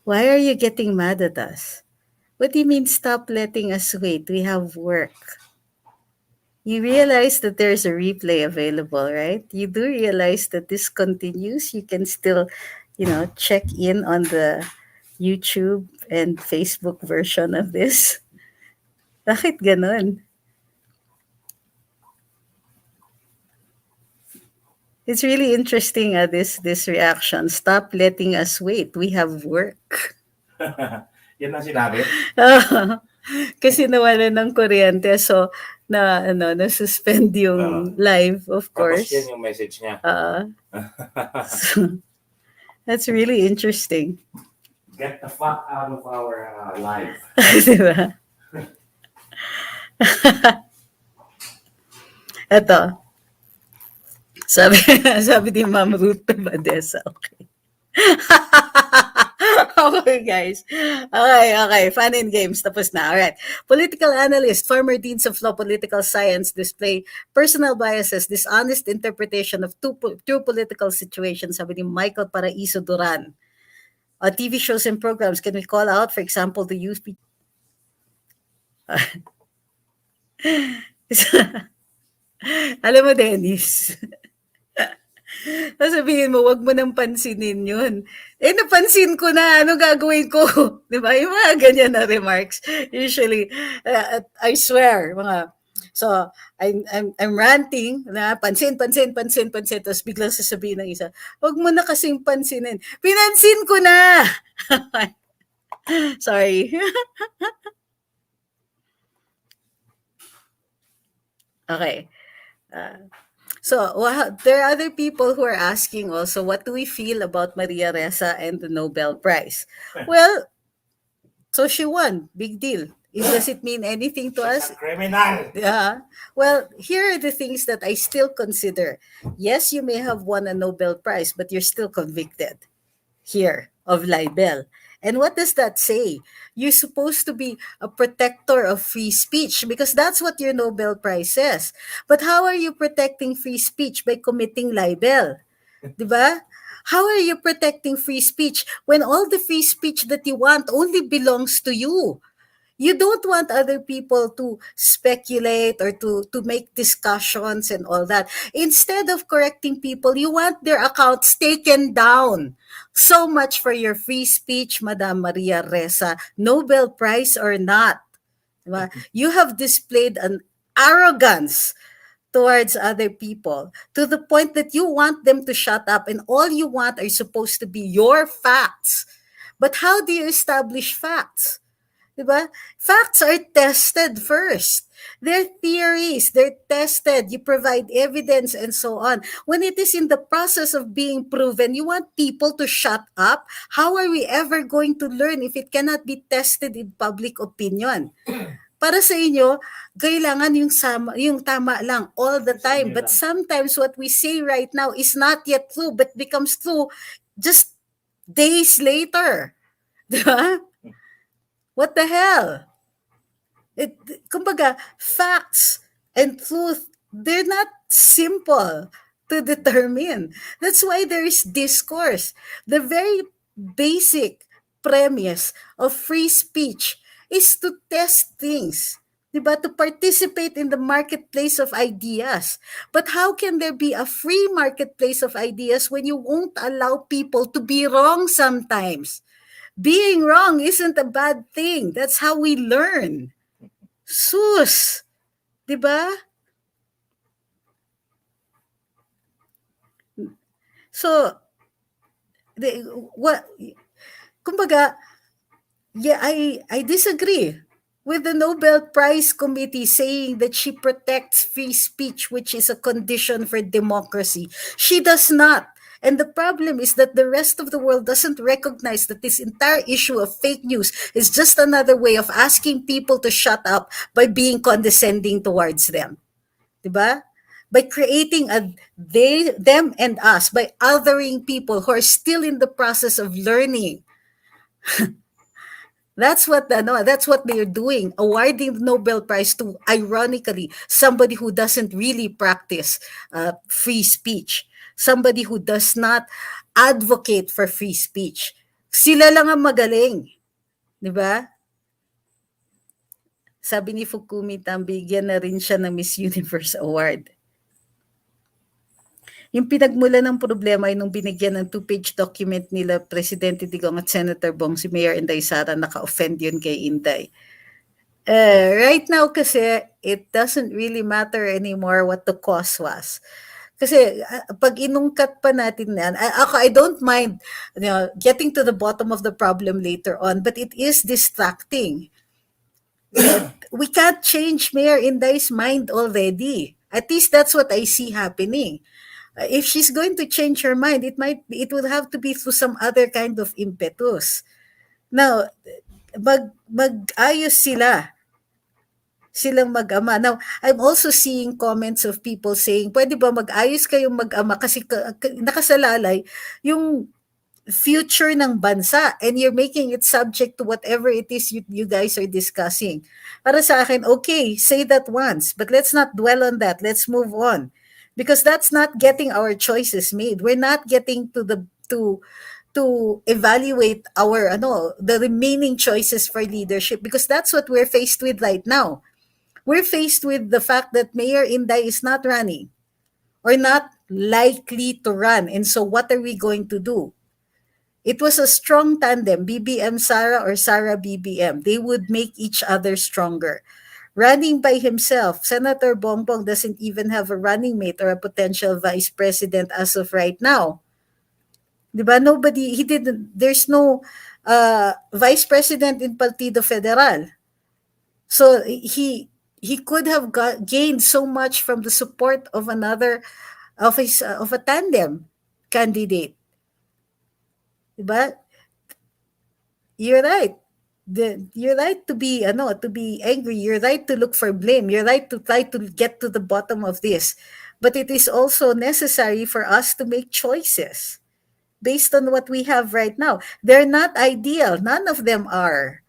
Why are you getting mad at us? What do you mean stop letting us wait? We have work. You realize that there's a replay available, right? You do realize that this continues. You can still, check in on the YouTube and Facebook version of this. Bakit ganun? It's really interesting, this reaction. Stop letting us wait. We have work. Yan ang sinabi? Kasi nawalan ng kuryente, so na-suspend yung live, of Tapos course. yan yung message niya. So, that's really interesting. Get the fuck out of our life. Diba? Ito. Sabi, sabi ni Ma'am Ruth Badesa. Okay. Okay, guys. Okay, okay. Fun and games. Tapos na. Alright. Political analyst, former deans of law, political science display personal biases, dishonest interpretation of true political situations, sabi ni Michael Paraiso Duran. TV shows and programs, can we call out, for example, the youth? Alam mo, Dennis, sasabihin mo, wag mo nang pansinin yun. Eh, napansin ko na, ano gagawin ko? Di ba? Yung mga ganyan na remarks. Usually, I swear, so, I'm ranting, na pansin, pansin, pansin, pansin, tapos biglang sasabihin ng isa, wag mo na kasing pansinin. Pinansin ko na! Sorry. Okay. So there are other people who are asking also, what do we feel about Maria Ressa and the Nobel Prize? Well, so she won. Big deal. Does it mean anything to us? Criminal. Yeah. Well, here are the things that I still consider. Yes, you may have won a Nobel Prize, but you're still convicted here of libel. And what does that say? You're supposed to be a protector of free speech because that's what your Nobel Prize says. But how are you protecting free speech by committing libel? Diba? How are you protecting free speech when all the free speech that you want only belongs to you? You don't want other people to speculate or to make discussions and all that. Instead of correcting people, you want their accounts taken down. So much for your free speech, Madam Maria Ressa, Nobel Prize or not. Diba? You have displayed an arrogance towards other people to the point that you want them to shut up and all you want are supposed to be your facts. But how do you establish facts? Diba? Facts are tested first. They're theories, they're tested, you provide evidence and so on. When it is in the process of being proven, you want people to shut up? How are we ever going to learn if it cannot be tested in public opinion? Para sa inyo, kailangan yung tama lang all the time. But sometimes what we say right now is not yet true but becomes true just days later. Diba? What the hell? Kumbaga, facts and truth, they're not simple to determine. That's why there is discourse. The very basic premise of free speech is to test things. Diba? To participate in the marketplace of ideas. But how can there be a free marketplace of ideas when you won't allow people to be wrong sometimes? Being wrong isn't a bad thing. That's how we learn. Sus! Diba? So, what, kumbaga, yeah, I disagree with the Nobel Prize Committee saying that she protects free speech, which is a condition for democracy. She does not. And the problem is that the rest of the world doesn't recognize that this entire issue of fake news is just another way of asking people to shut up by being condescending towards them. Diba? By creating a they, them, and us, by othering people who are still in the process of learning. That's what they're doing, awarding the Nobel Prize to, ironically, somebody who doesn't really practice free speech, somebody who does not advocate for free speech. Sila lang ang magaling, di ba? Sabi ni Fukumi bigyan na rin siya ng Miss Universe Award. Yung pinagmula ng problema ay nung binigyan ng 2-page document nila Presidente Digong at Senator Bong si Mayor Inday Sara, naka-offend yun kay Inday. Right now kasi, it doesn't really matter anymore what the cause was. Kasi pag inungkat pa natin yan, I don't mind getting to the bottom of the problem later on, but it is distracting. We can't change Mayor Inday's mind already. At least that's what I see happening. If she's going to change her mind, it would have to be through some other kind of impetus. Now, mag-ayos sila silang mag-ama. Now, I'm also seeing comments of people saying, pwede ba mag-ayos kayong mag-ama kasi nakasalalay yung future ng bansa and you're making it subject to whatever it is you guys are discussing. Para sa akin, okay, say that once, but let's not dwell on that. Let's move on. Because that's not getting our choices made. We're not getting to evaluate our the remaining choices for leadership because that's what we're faced with right now. We're faced with the fact that Mayor Inday is not running or not likely to run. And so what are we going to do? It was a strong tandem, BBM Sara or Sara BBM. They would make each other stronger. Running by himself, Senator Bongbong doesn't even have a running mate or a potential vice president as of right now. Diba? Nobody, he didn't, there's no vice president in Partido Federal. So he could have gained so much from the support of another of a tandem candidate. Diba? You're right. You're right to be to be angry. You're right to look for blame. You're right to try to get to the bottom of this. But it is also necessary for us to make choices based on what we have right now. They're not ideal. None of them are.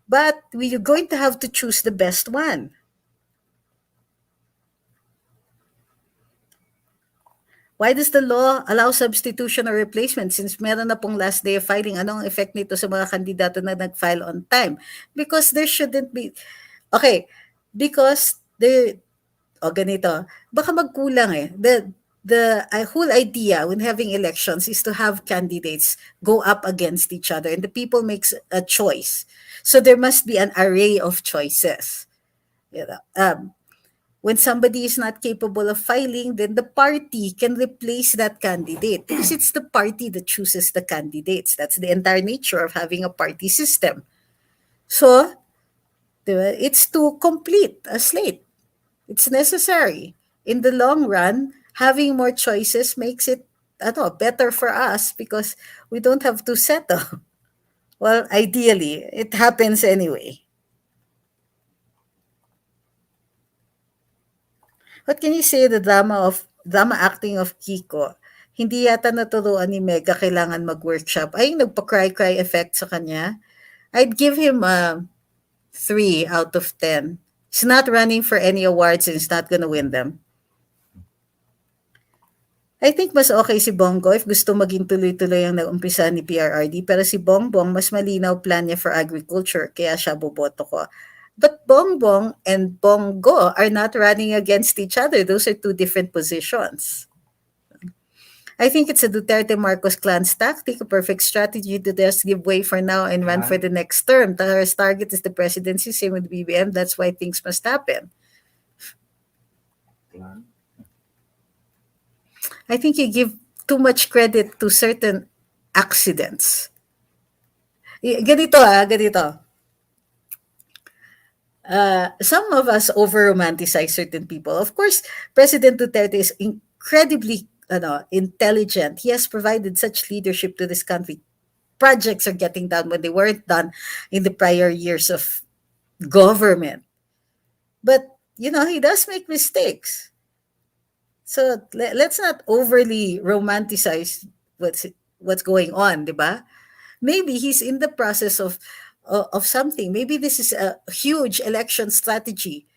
But we're going to have to choose the best one. Why does the law allow substitution or replacement since meron na pong last day of filing? Anong effect nito sa mga kandidato na nag-file on time? Because there shouldn't be... Okay, because there... O ganito, baka magkulang eh. The whole idea when having elections is to have candidates go up against each other and the people makes a choice. So there must be an array of choices. You know, when somebody is not capable of filing, then the party can replace that candidate because it's the party that chooses the candidates. That's the entire nature of having a party system. So, it's to complete a slate. It's necessary. In the long run, having more choices makes it better for us because we don't have to settle. Well, ideally, it happens anyway. What can you say the drama acting of Kiko? Hindi yata naturuan ni Mega kailangan mag-workshop. Ay, nagpa-cry-cry effect sa kanya. I'd give him a 3 out of 10. He's not running for any awards and he's not gonna win them. I think mas okay si Bongo if gusto maging tuloy-tuloy ang nag-umpisa ni PRRD. Pero si Bongbong, mas malinaw plan niya for agriculture, kaya siya boboto ko. But Bongbong and Bongo are not running against each other. Those are two different positions. I think it's a Duterte Marcos clan's tactic, a perfect strategy to just give way for now and run for the next term. His target is the presidency, same with BBM. That's why things must happen. I think you give too much credit to certain accidents. Ganito. Some of us over-romanticize certain people. Of course, President Duterte is incredibly intelligent. He has provided such leadership to this country. Projects are getting done when they weren't done in the prior years of government. But, he does make mistakes. So let's not overly romanticize what's going on, diba? Maybe he's in the process of something. Maybe this is a huge election strategy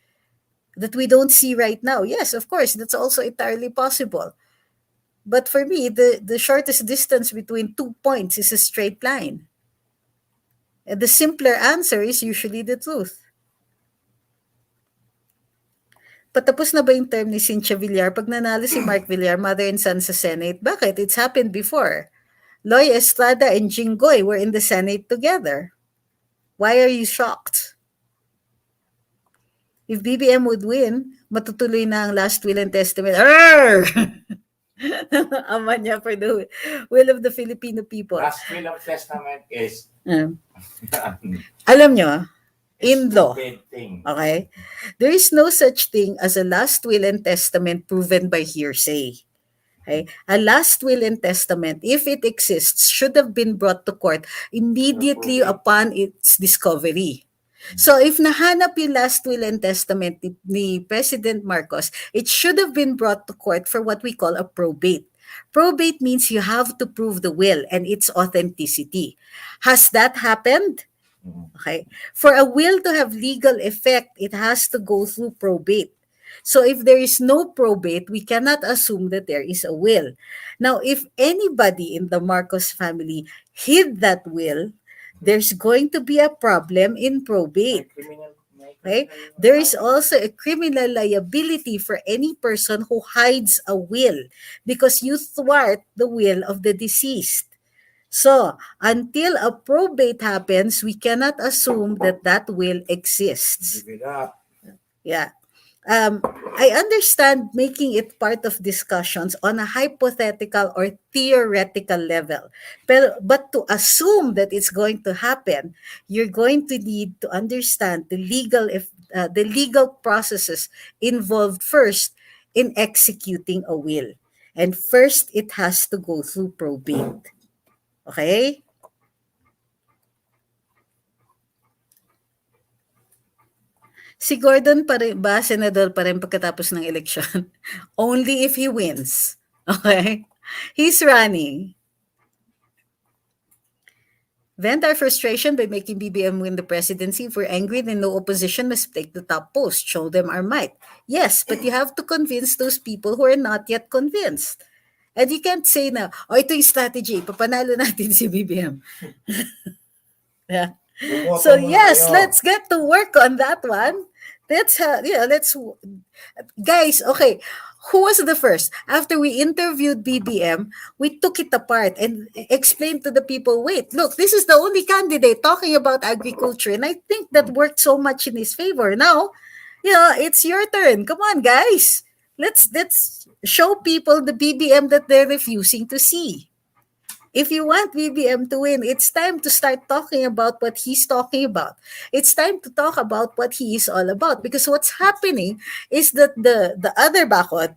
that we don't see right now. Yes, of course, that's also entirely possible. But for me, the shortest distance between 2 points is a straight line. And the simpler answer is usually the truth. Patapos na ba yung term ni Cynthia Villar pag nanalo si Mark Villar, mother and son sa Senate? Bakit? It's happened before. Loy Estrada and Jinggoy were in the Senate together. Why are you shocked? If BBM would win, matutuloy na ang last will and testament. Ama niya for the will of the Filipino people. Last will of testament is alam nyo, in law, thing. okay, there is no such thing as a last will and testament proven by hearsay. Okay? A last will and testament, if it exists, should have been brought to court immediately upon its discovery. So if nahanap yung last will and testament ni President Marcos, it should have been brought to court for what we call a probate. Probate means you have to prove the will and its authenticity. Has that happened? Okay. For a will to have legal effect, it has to go through probate. So if there is no probate, we cannot assume that there is a will. Now, if anybody in the Marcos family hid that will, there's going to be a problem in probate. Okay? There is also a criminal liability for any person who hides a will because you thwart the will of the deceased. So, until a probate happens, we cannot assume that that will exists. Give it up. Yeah. I understand making it part of discussions on a hypothetical or theoretical level. But to assume that it's going to happen, you're going to need to understand the legal processes involved first in executing a will. And first, it has to go through probate. Okay? Si Gordon pa rin ba, senador pa rin pagkatapos ng eleksyon? Only if he wins. Okay? He's running. Vent our frustration by making BBM win the presidency. If we're angry, then no opposition must take the top post. Show them our might. Yes, but you have to convince those people who are not yet convinced. And you can't say na, oh, ito yung strategy, papanalo natin si BBM. Yeah. So yes, let's get to work on that one. Let's guys, okay. Who was the first? After we interviewed BBM, we took it apart and explained to the people, wait, look, this is the only candidate talking about agriculture. And I think that worked so much in his favor. Now, it's your turn. Come on, guys. Let's show people the BBM that they're refusing to see. If you want BBM to win, it's time to start talking about what he's talking about. It's time to talk about what he is all about. Because what's happening is that the other bakot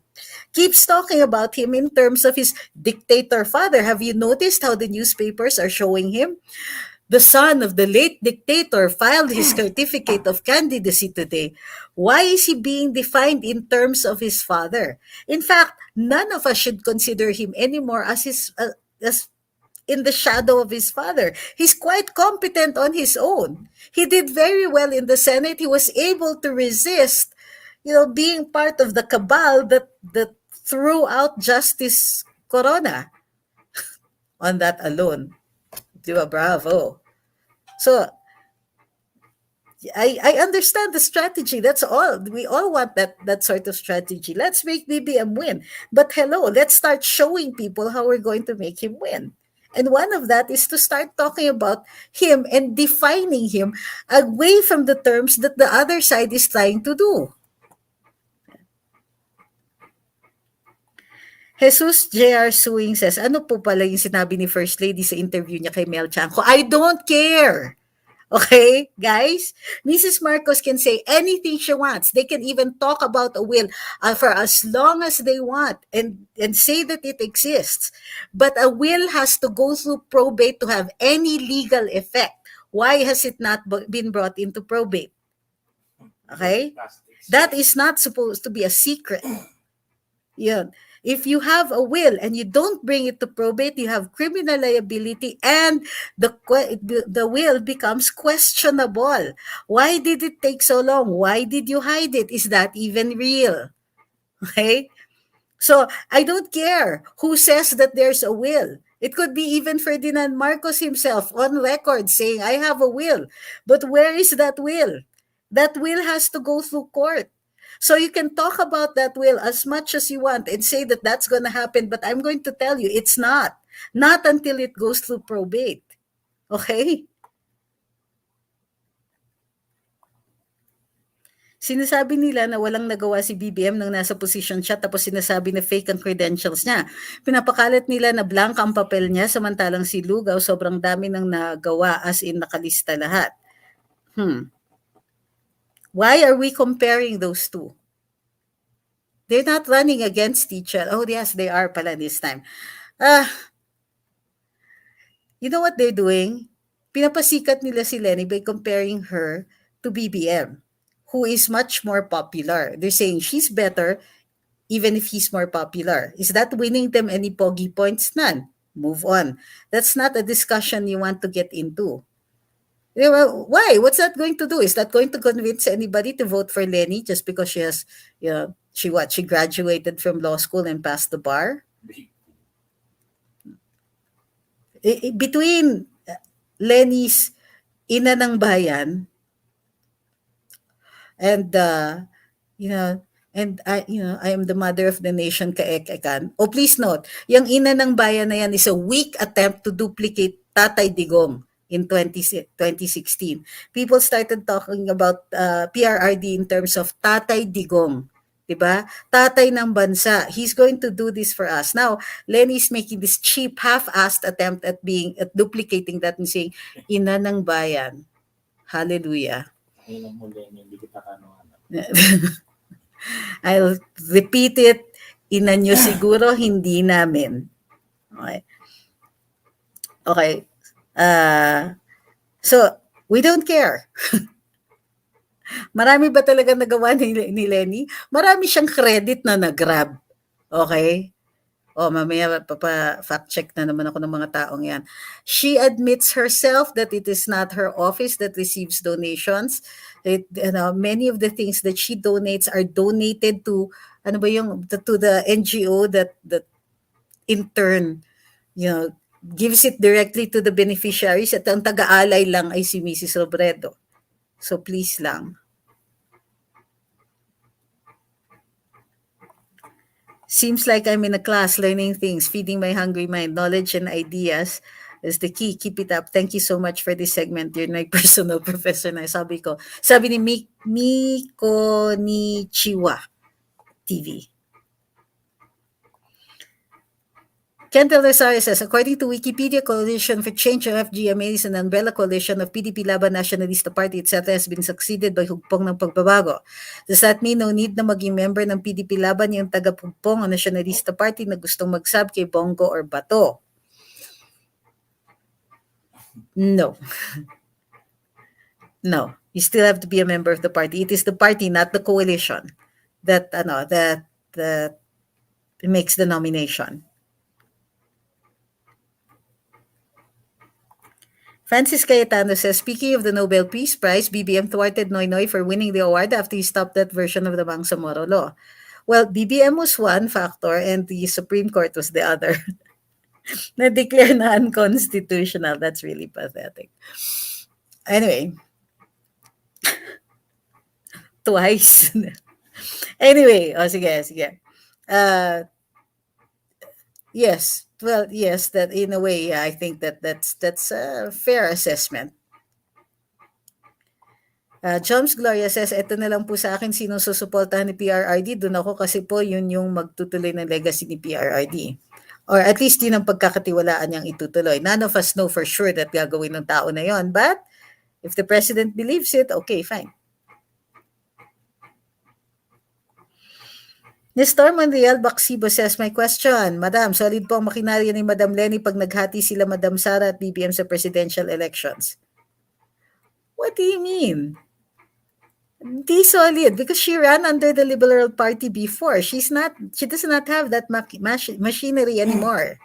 keeps talking about him in terms of his dictator father. Have you noticed how the newspapers are showing him? The son of the late dictator filed his certificate of candidacy today. Why is he being defined in terms of his father? In fact, none of us should consider him anymore as in the shadow of his father. He's quite competent on his own. He did very well in the Senate. He was able to resist, being part of the cabal that threw out Justice Corona on that alone. Diba? Bravo. So, I understand the strategy. That's all. We all want that sort of strategy. Let's make BBM win. But hello, let's start showing people how we're going to make him win. And one of that is to start talking about him and defining him away from the terms that the other side is trying to do. Jesus J.R. Suing says, ano po pala yung sinabi ni First Lady sa interview niya kay Mel Chanco? I don't care. Okay, guys? Mrs. Marcos can say anything she wants. They can even talk about a will for as long as they want and say that it exists. But a will has to go through probate to have any legal effect. Why has it not been brought into probate? Okay? That is not supposed to be a secret. Yeah. If you have a will and you don't bring it to probate, you have criminal liability and the will becomes questionable. Why did it take so long? Why did you hide it? Is that even real? Okay? So I don't care who says that there's a will. It could be even Ferdinand Marcos himself on record saying, I have a will. But where is that will? That will has to go through court. So you can talk about that will as much as you want and say that that's going to happen, but I'm going to tell you, it's not. Not until it goes through probate. Okay? Sinasabi nila na walang nagawa si BBM nang nasa position siya tapos sinasabi na fake ang credentials niya. Pinapakalat nila na blank ang papel niya samantalang si Lugaw sobrang dami nang nagawa as in nakalista lahat. Why are we comparing those two? They're not running against each other. Oh, yes, they are pala this time. You know what they're doing? Pinapasikat nila si Lenny by comparing her to BBM, who is much more popular. They're saying she's better even if he's more popular. Is that winning them any pogi points? None. Move on. That's not a discussion you want to get into. Why? What's that going to do? Is that going to convince anybody to vote for Lenny just because she has, she graduated from law school and passed the bar? Between Lenny's ina ng bayan and you know I am the mother of the nation, kaek-ekan. Oh, please note, yung ina ng bayan na yan is a weak attempt to duplicate Tatay Digong in 2016. People started talking about PRRD in terms of Tatay Digong. Diba? Tatay ng bansa. He's going to do this for us. Now, Lenny's making this cheap, half-assed attempt at duplicating that and saying, ina ng bayan. Hallelujah. I'll repeat it. Ina nyo siguro, hindi namin. Okay. Okay. So, we don't care. Marami ba talaga nagawa ni Lenny? Marami siyang credit na nag-grab. Okay? Mamaya fact check na naman ako ng mga taong yan. She admits herself that it is not her office that receives donations. Many of the things that she donates are donated to to the NGO that in turn gives it directly to the beneficiaries, at ang taga-alay lang ay si Mrs. Robredo. So please lang. Seems like I'm in a class learning things, feeding my hungry mind. Knowledge and ideas is the key. Keep it up. Thank you so much for this segment. You're my personal professor na. Sabi ni Miko ni Chiwa TV. Kentel Rosario says, according to Wikipedia, Coalition for Change of FGMA is an umbrella coalition of PDP Laban, Nationalista Party, etc. has been succeeded by hugpong ng pagbabago. Does that mean no need na maging member ng PDP Laban yung taga-hugpong o Nationalista Party na gustong magsab kay Bongo or Bato? No. No. You still have to be a member of the party. It is the party, not the coalition, that makes the nomination. Francis Cayetano says, speaking of the Nobel Peace Prize, BBM thwarted Noynoy for winning the award after he stopped that version of the Bangsamoro law. Well, BBM was one factor and the Supreme Court was the other. Na-declare na unconstitutional. That's really pathetic. Anyway. Twice. Anyway, sige. Yes. Well, yes, that in a way, I think that's a fair assessment. Joms Gloria says, eto na lang po sa akin, sinong susuportahan ni PRRD? Doon ako kasi po yun yung magtutuloy ng legacy ni PRRD. Or at least yun ang pagkakatiwalaan niyang itutuloy. None of us know for sure that gagawin ng tao na yon. But if the president believes it, okay, fine. Nestor Monreal Baksibo says, my question, Madam, solid po ang makinarya ni Madam Lenny pag naghati sila Madam Sara at BBM sa presidential elections. What do you mean? Di solid because she ran under the Liberal Party before. She does not have that machinery anymore.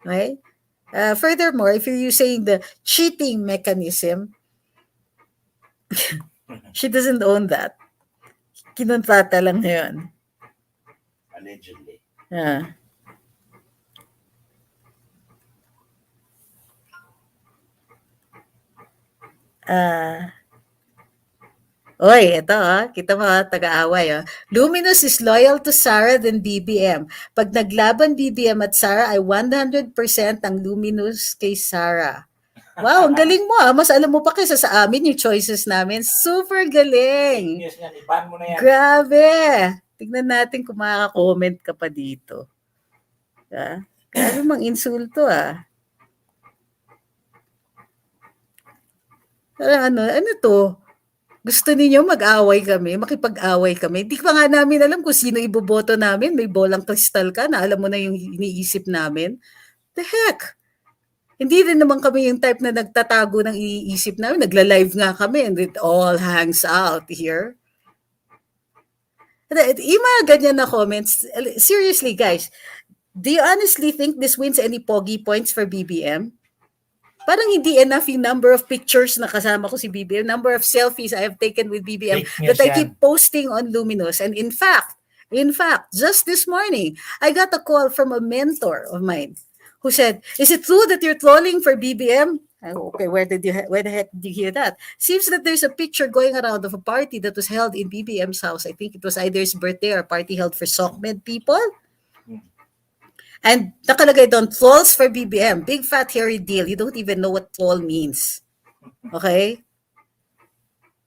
Right? Furthermore, if you're using the cheating mechanism, she doesn't own that. Kinontrata lang na yun. Allegedly. Ito kita mo taga-away. Luminous is loyal to Sara than BBM. Pag naglaban BBM at Sara ay 100% ang Luminous kay Sara. Wow, ang galing mo Mas alam mo pa kaysa sa amin yung choices namin. Super galing. Yes, yan. Iban mo na yan. Grabe. Tignan natin kung makaka-comment ka pa dito. Grabe mang insulto Ano to? Gusto ninyo mag-away kami, makipag-away kami. Di pa nga namin alam kung sino iboboto namin. May bolang kristal ka na alam mo na yung iniisip namin. The heck? Hindi rin naman kami yung type na nagtatago ng iniisip namin. Nagla-live nga kami and it all hangs out here. Yung mga ganyan na comments, seriously guys, do you honestly think this wins any pogi points for BBM? Parang hindi enough yung number of pictures na kasama ko si BBM, number of selfies I have taken with BBM Fake that news I keep yan. posting on Luminous. And in fact, just this morning, I got a call from a mentor of mine who said, "Is it true that you're trolling for BBM?" Okay, where the heck did you hear that? Seems that there's a picture going around of a party that was held in BBM's house. I think it was either his birthday or a party held for SOCMED people. And nakalagay doon, trolls for BBM. Big fat hairy deal. You don't even know what troll means. Okay?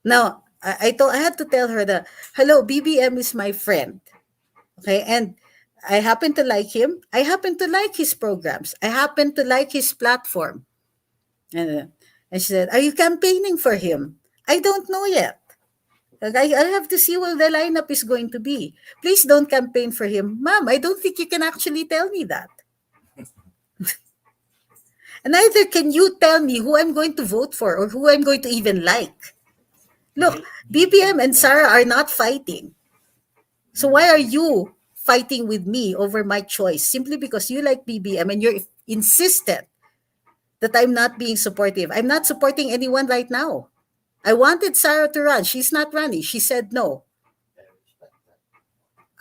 Now, I had to tell her that, hello, BBM is my friend. Okay? And I happen to like him. I happen to like his programs. I happen to like his platform. And she said, are you campaigning for him? I don't know yet. I'll have to see what the lineup is going to be. Please don't campaign for him. Ma'am, I don't think you can actually tell me that. And neither can you tell me who I'm going to vote for or who I'm going to even like. Look, BBM and Sarah are not fighting. So why are you fighting with me over my choice? Simply because you like BBM and you're insistent that I'm not being supportive. I'm not supporting anyone right now. I wanted Sarah to run. She's not running. She said no.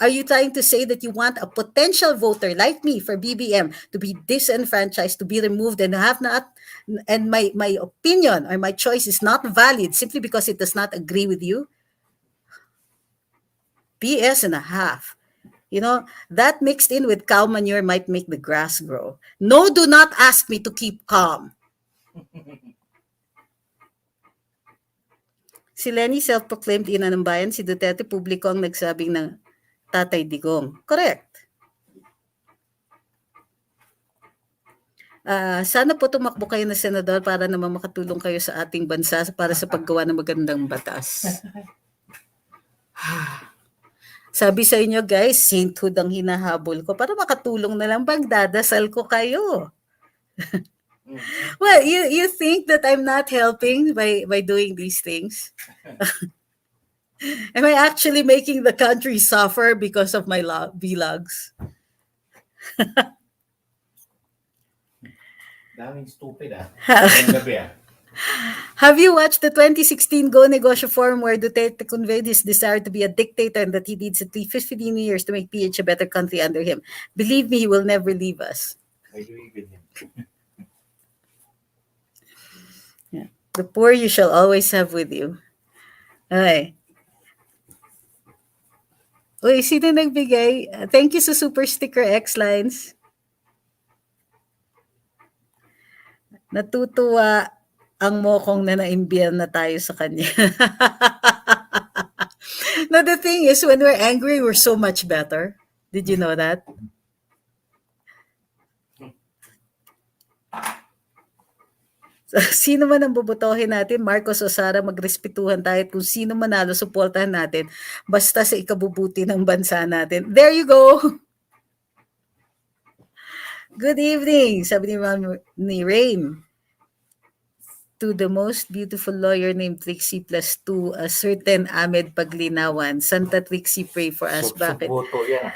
Are you trying to say that you want a potential voter like me for BBM to be disenfranchised, to be removed, and have not, and my opinion or my choice is not valid simply because it does not agree with you? BS and a half. You know, that mixed in with cow manure might make the grass grow. No, do not ask me to keep calm. Si Lenny self-proclaimed ina ng bayan, si Duterte publiko ang nagsabing ng Tatay Digong. Correct. Sana po tumakbo kayo na senador para naman makatulong kayo sa ating bansa para sa paggawa ng magandang batas. Sabi sa inyo guys, sainthood ang hinahabol ko para makatulong na lang, magdadasal ko kayo. Well, you think that I'm not helping by doing these things? Am I actually making the country suffer because of my vlogs? Daming stupid Ngayong gabi Have you watched the 2016 Go Negosyo Forum where Duterte conveyed his desire to be a dictator and that he needs at least 15 years to make PH a better country under him? Believe me, he will never leave us. I believe in him. Yeah. The poor you shall always have with you. Okay. Uy, sino nagbigay? Thank you sa Super Sticker X-Lines. Natutuwa ang mokong na naimbyan na tayo sa kanya. No, the thing is, when we're angry, we're so much better. Did you know that? So, sino man ang bubutohin natin, Marcos o Sara, magrespetuhan tayo at kung sino manalo, suportahan natin basta sa ikabubuti ng bansa natin. There you go! Good evening, sabi ni Rain. To the most beautiful lawyer named Trixie plus to a certain Ahmed Paglinawan. Santa Trixie, pray for us. Bakit? Boto yan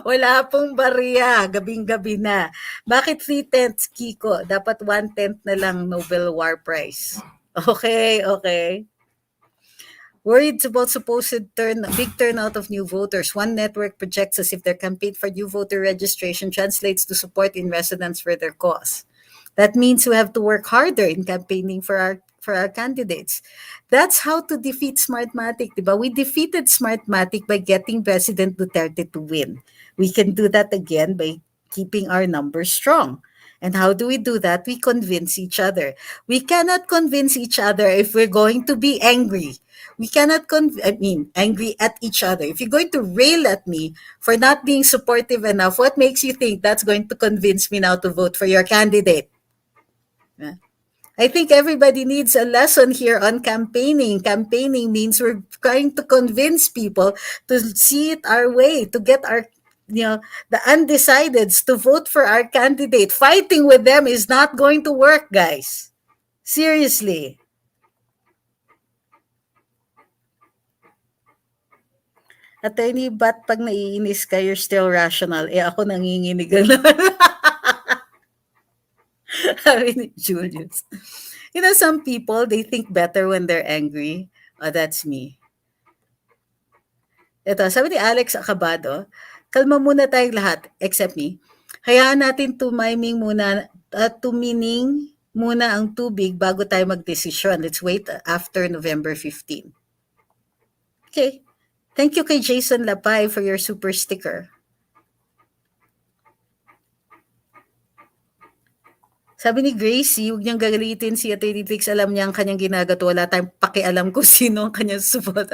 Wala pong barya. Gabing-gabi na. Bakit 3/10, Kiko? Dapat 1/10 na lang Nobel War Prize. Okay. Worried about supposed big turnout of new voters. One network projects as if their campaign for new voter registration translates to support in residents for their cause. That means we have to work harder in campaigning for our candidates. That's how to defeat Smartmatic, diba? We defeated Smartmatic by getting President Duterte to win. We can do that again by keeping our numbers strong. And how do we do that? We convince each other. We cannot convince each other if we're going to be angry. We cannot angry at each other. If you're going to rail at me for not being supportive enough, what makes you think that's going to convince me now to vote for your candidate? I think everybody needs a lesson here on campaigning. Campaigning means we're trying to convince people to see it our way, to get our the undecideds to vote for our candidate. Fighting with them is not going to work, guys. Seriously. Attorney, ba't pag naiinis ka, you're still rational? Eh, ako nanginginig na. Sabi ni Julius. Some people, they think better when they're angry. Oh, that's me. Ito, sabi ni Alex Acabado, kalma muna tayong lahat, except me. Hayaan natin tumining muna ang tubig bago tayo magdesisyon. Let's wait after November 15. Okay. Thank you kay Jason Lapay for your super sticker. Sabi ni Gracie, huwag niyang gagalitin si Atty. Trix. Alam niya ang kanyang ginagato. Wala tayong pakialam kung sino ang kanyang support.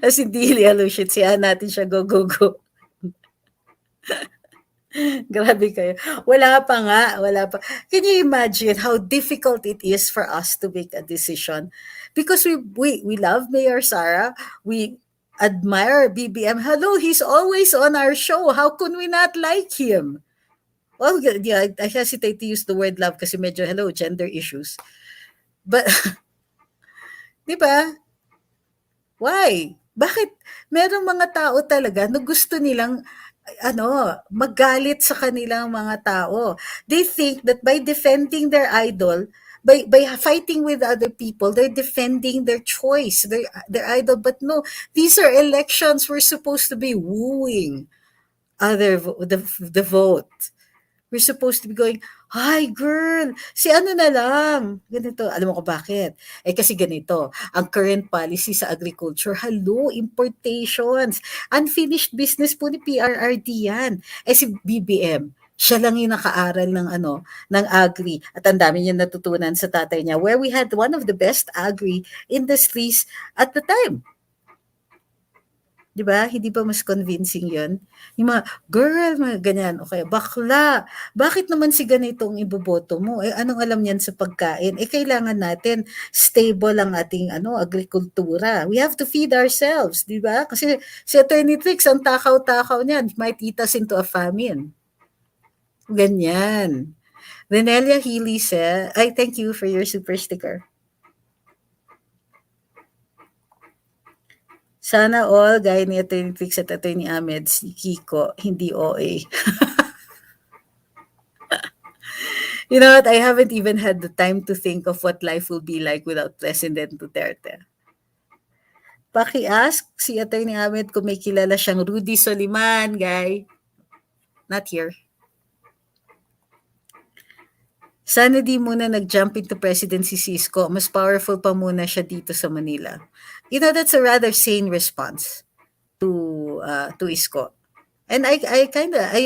As hindi illusion, siya natin siya go, go, go. Grabe kayo. Wala pa nga. Wala pa. Can you imagine how difficult it is for us to make a decision? Because we love Mayor Sara. We admire BBM. Hello, he's always on our show. How can we not like him? Well, yeah, I hesitate to use the word love kasi medyo, gender issues. But, di ba? Why? Bakit? Merong mga tao talaga na gusto nilang, magalit sa kanilang mga tao. They think that by defending their idol, by fighting with other people, they're defending their choice, their idol. But no, these are elections. We're supposed to be wooing the vote. We're supposed to be going, hi girl, si ano na lang. Ganito. Alam mo ko bakit? Kasi ganito, ang current policy sa agriculture, importations. Unfinished business po ni PRRD yan. Si BBM, siya lang yung nakaaral ng agri. At ang dami niya natutunan sa tatay niya, where we had one of the best agri industries at the time. Di ba? Hindi ba mas convincing yun? Yung mga, girl, mga ganyan. Okay, bakla. Bakit naman si ganitong iboboto mo? Anong alam niyan sa pagkain? Kailangan natin stable ang ating agrikultura. We have to feed ourselves, di ba? Kasi si Attorney Trix, ang takaw-takaw niyan, might eat us into a famine. Ganyan. Renelia Healy said, thank you for your super sticker. Sana all, gaya ni Atty. Trix at Atty. Ahmed, si Kiko, hindi OA. You know what? I haven't even had the time to think of what life will be like without President Duterte. Paki-ask si Atty. Ahmed kung may kilala siyang Rudy Soliman, guy. Not here. Sana di muna nag-jump into presidency si Isko. Mas powerful pa muna siya dito sa Manila. That's a rather sane response to Isko. And I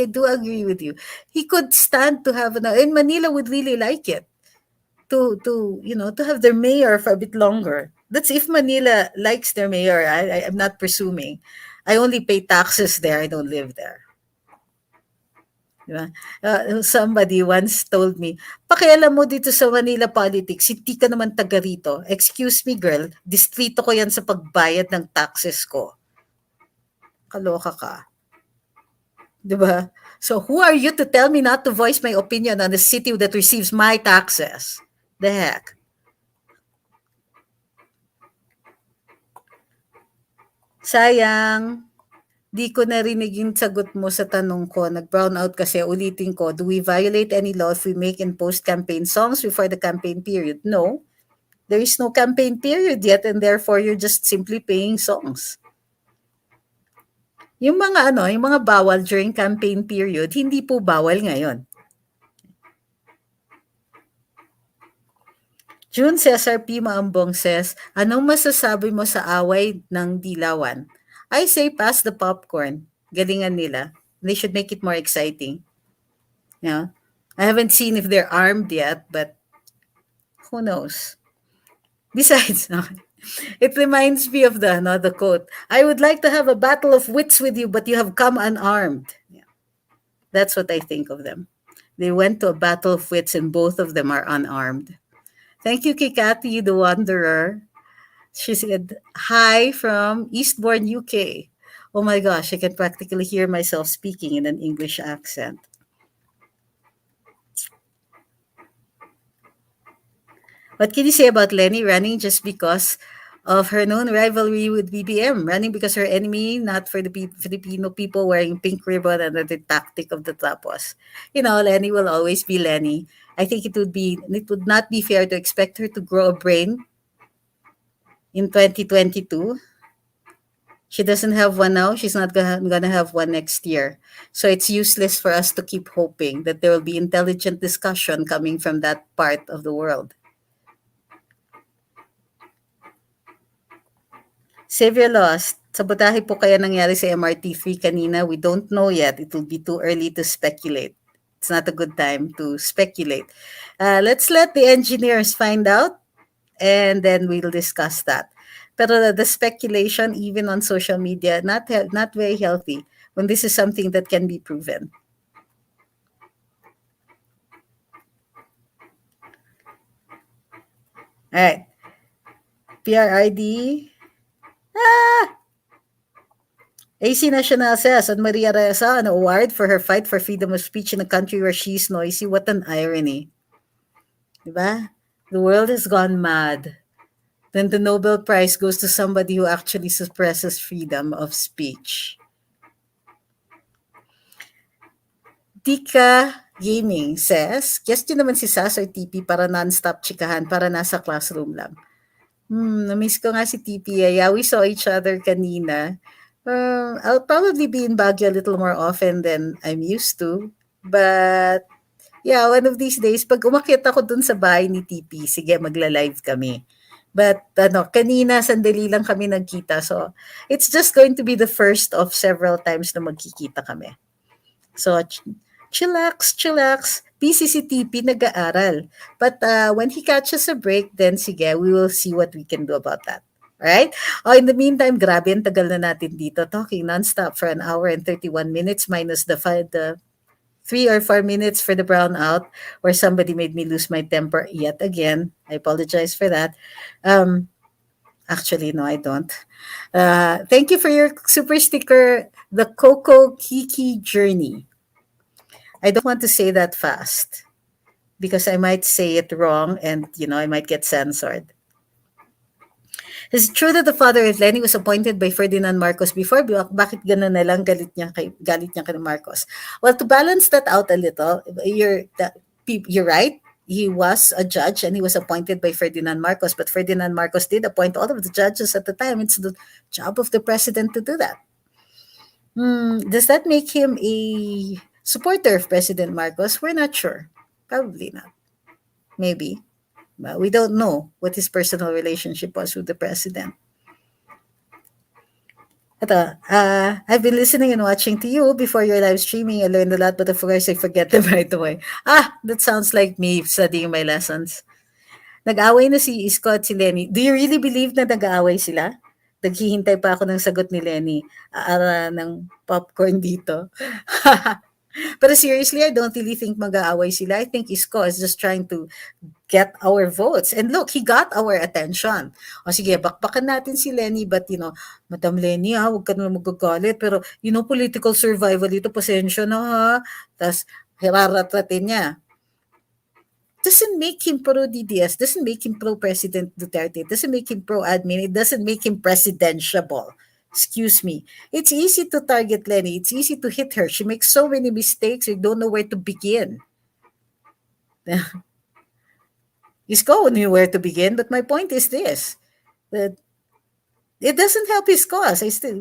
do agree with you. He could stand to have, and Manila would really like it to have their mayor for a bit longer. That's if Manila likes their mayor. I'm not presuming. I only pay taxes there. I don't live there. Diba? Somebody once told me, pakialam mo dito sa Manila politics, hindi ka naman taga rito. Excuse me girl, distrito ko yan sa pagbayad ng taxes ko. Kaloka ka. Diba? So who are you to tell me not to voice my opinion on the city that receives my taxes? The heck? Sayang. Di ko narinig yung sagot mo sa tanong ko. Nag-brown out kasi. Ulitin ko, do we violate any law if we make and post campaign songs before the campaign period? No. There is no campaign period yet and therefore you're just simply playing songs. Yung mga bawal during campaign period, hindi po bawal ngayon. June Cesar P. Maambong says, anong masasabi mo sa away ng Dilawan? I say pass the popcorn. Galingan nila. They should make it more exciting. Yeah. I haven't seen if they're armed yet, but who knows? Besides, it reminds me of the quote, I would like to have a battle of wits with you, but you have come unarmed. Yeah. That's what I think of them. They went to a battle of wits and both of them are unarmed. Thank you, Kikati, the Wanderer. She said, hi from Eastbourne, UK. Oh my gosh, I can practically hear myself speaking in an English accent. What can you say about Lenny running just because of her known rivalry with BBM? Running because her enemy, not for the Filipino people wearing pink ribbon under the tactic of the tapos. Lenny will always be Lenny. I think it would not be fair to expect her to grow a brain in 2022. She doesn't have one now. She's not gonna have one next year. So it's useless for us to keep hoping that there will be intelligent discussion coming from that part of the world. Xavier Lost, sabotahe po kaya nangyari sa MRT3 kanina? We don't know yet. It will be too early to speculate. It's not a good time to speculate. Let's let the engineers find out and then we'll discuss that. Pero the speculation, even on social media, not very healthy when this is something that can be proven. All right. PRID. AC Nacional says, on Maria Reza, an award for her fight for freedom of speech in a country where she's noisy. What an irony. Diba? The world has gone mad. Then the Nobel Prize goes to somebody who actually suppresses freedom of speech. Tika Gaming says, guess nyo naman si Sas or TP para non-stop chikahan, para nasa classroom lang. Na-miss ko nga si TP. Yeah, we saw each other kanina. I'll probably be in Baguio a little more often than I'm used to. But, yeah, one of these days, pag umakyat ako dun sa bahay ni TP, sige, magla-live kami. But, kanina, sandali lang kami nagkita. So, it's just going to be the first of several times na magkikita kami. So, chillax. PCCTP nag-aaral. But when he catches a break, then sige, we will see what we can do about that. Alright? In the meantime, grabe, ang tagal na natin dito. Talking nonstop for an hour and 31 minutes minus the 3 or 4 minutes for the brownout where somebody made me lose my temper yet again. I apologize for that. Actually, no, I don't. Thank you for your super sticker, the Coco Kiki Journey. I don't want to say that fast because I might say it wrong and, I might get censored. Is it true that the father of Lenny was appointed by Ferdinand Marcos before? Bakit ganun na lang galit niya kay Marcos? Well, to balance that out a little, you're right. He was a judge and he was appointed by Ferdinand Marcos, but Ferdinand Marcos did appoint all of the judges at the time. It's the job of the president to do that. Does that make him a supporter of President Marcos? We're not sure. Probably not. Maybe. But we don't know what his personal relationship was with the president. I've been listening and watching to you before your live streaming. I learned a lot, but of course, I forget them right away. That sounds like me studying my lessons. Nag-away na si Isko at si Lenny. Do you really believe na nag-aaway sila? Naghihintay pa ako ng sagot ni Lenny. Aara ng popcorn dito. But seriously, I don't really think mag-aaway sila. I think Isko is just trying to get our votes. And look, he got our attention. O sige, bakbakan natin si Lenny, but Madam Lenny, huwag ka na magagalit. Pero, political survival ito, pasensya na ha. Tapos, hiraratratin niya. Doesn't make him pro-DDS, doesn't make him pro-President Duterte, doesn't make him pro-admin, it doesn't make him presidentiable. Excuse me. It's easy to target Lenny. It's easy to hit her. She makes so many mistakes, you don't know where to begin. Isko knew where to begin, but my point is this, that it doesn't help his cause. I still,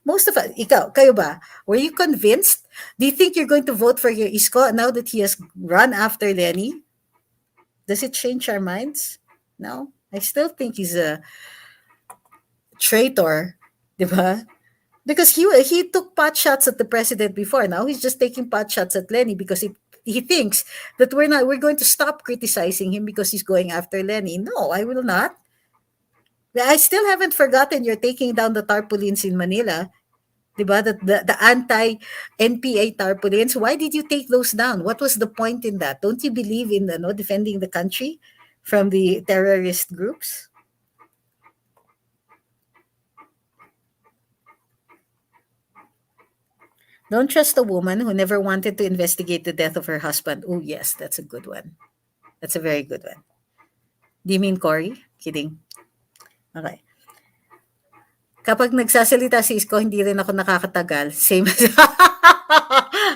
most of us, kayo ba? Were you convinced? Do you think you're going to vote for your Isko now that he has run after Lenny? Does it change our minds? No. I still think he's a traitor, diba? Because he took pot shots at the president before. Now he's just taking pot shots at Lenny because he thinks that we're going to stop criticizing him because he's going after Lenny. No, I will not. I still haven't forgotten you're taking down the tarpaulins in Manila. Diba? The anti-NPA tarpaulins. Why did you take those down? What was the point in that? Don't you believe in defending the country from the terrorist groups? Don't trust a woman who never wanted to investigate the death of her husband. Oh, yes, that's a good one. That's a very good one. Do you mean Cory? Kidding. Okay. Kapag nagsasalita si Isko, hindi rin ako nakakatagal. Same.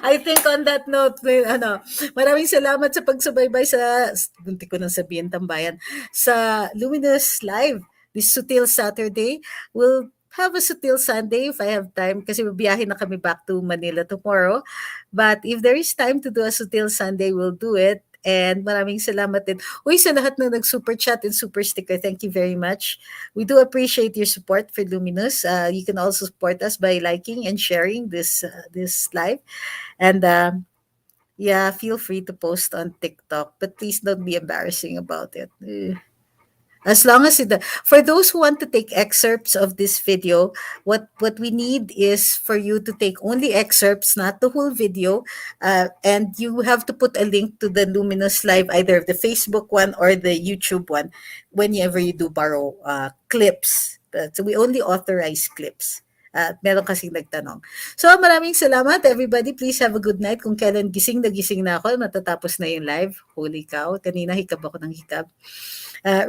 I think on that note, maraming salamat sa pagsubaybay sa, bunti ko nang sabihin tambayan, sa Luminous Live this Sutil Saturday. We'll have a Sutil Sunday if I have time kasi biyahe na kami back to Manila tomorrow. But if there is time to do a Sutil Sunday, we'll do it. And maraming salamat din. Uy, sa lahat na nag-super chat and super sticker, thank you very much. We do appreciate your support for Luminous. You can also support us by liking and sharing this live. And yeah, feel free to post on TikTok, but please don't be embarrassing about it. As long as for those who want to take excerpts of this video, what we need is for you to take only excerpts, not the whole video, and you have to put a link to the Luminous Live, either the Facebook one or the YouTube one, whenever you do borrow clips. So we only authorize clips. Meron kasing nagtanong. So maraming salamat everybody. Please have a good night. Kung kailan gising na ako, matatapos na yung live. Holy cow, kanina hikab ako ng hikab.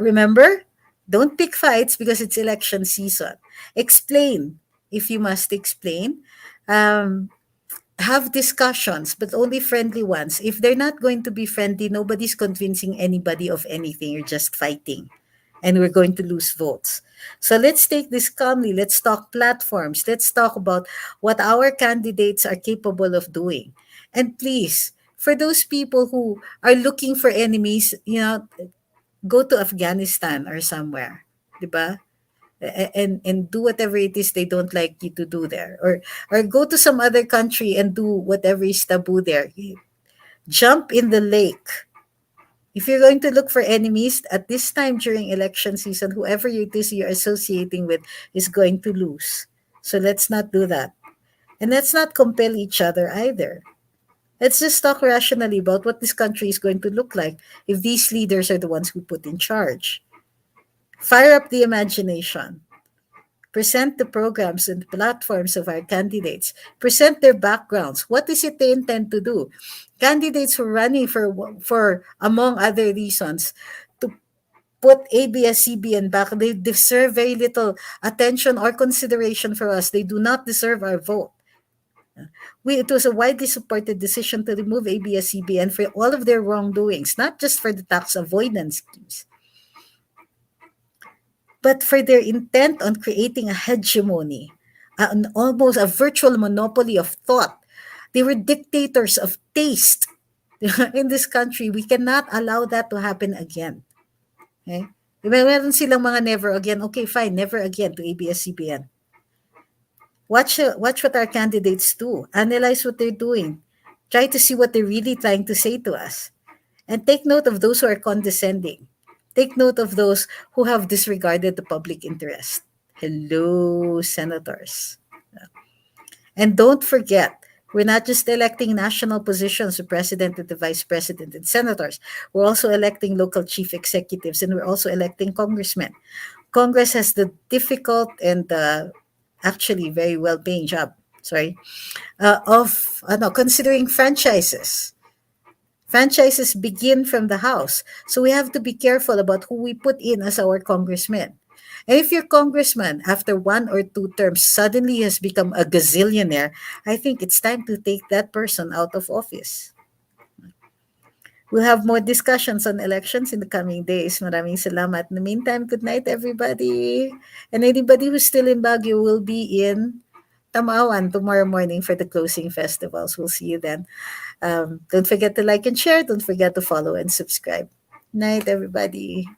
Remember, don't pick fights because it's election season. Explain if you must explain. Have discussions, but only friendly ones. If they're not going to be friendly, nobody's convincing anybody of anything. You're just fighting. And we're going to lose votes. So let's take this calmly. Let's talk platforms. Let's talk about what our candidates are capable of doing. And please, for those people who are looking for enemies, go to Afghanistan or somewhere, diba? And do whatever it is they don't like you to do there, or go to some other country and do whatever is taboo there. Jump in the lake. If you're going to look for enemies at this time during election season, whoever it is you're associating with is going to lose. So let's not do that. And let's not compel each other either. Let's just talk rationally about what this country is going to look like if these leaders are the ones who put in charge. Fire up the imagination. Present the programs and platforms of our candidates. Present their backgrounds. What is it they intend to do? Candidates who are running for among other reasons, to put ABS-CBN back, they deserve very little attention or consideration for us. They do not deserve our vote. It was a widely supported decision to remove ABS-CBN for all of their wrongdoings, not just for the tax avoidance schemes, but for their intent on creating a hegemony, almost a virtual monopoly of thought. They were dictators of taste in this country. We cannot allow that to happen again. Okay? Meron silang mga never again. Okay, fine, never again to ABS-CBN. Watch what our candidates do. Analyze what they're doing. Try to see what they're really trying to say to us. And take note of those who are condescending. Take note of those who have disregarded the public interest. Hello, senators. And don't forget, we're not just electing national positions, the president and the vice president and senators. We're also electing local chief executives, and we're also electing congressmen. Congress has the difficult and actually very well-paying job, of considering franchises. Franchises begin from the House. So we have to be careful about who we put in as our congressmen. And if your congressman, after 1 or 2 terms, suddenly has become a gazillionaire, I think it's time to take that person out of office. We'll have more discussions on elections in the coming days. Maraming salamat. In the meantime, good night, everybody. And anybody who's still in Baguio will be in Tamawan tomorrow morning for the closing festivals. We'll see you then. Don't forget to like and share. Don't forget to follow and subscribe. Night, everybody.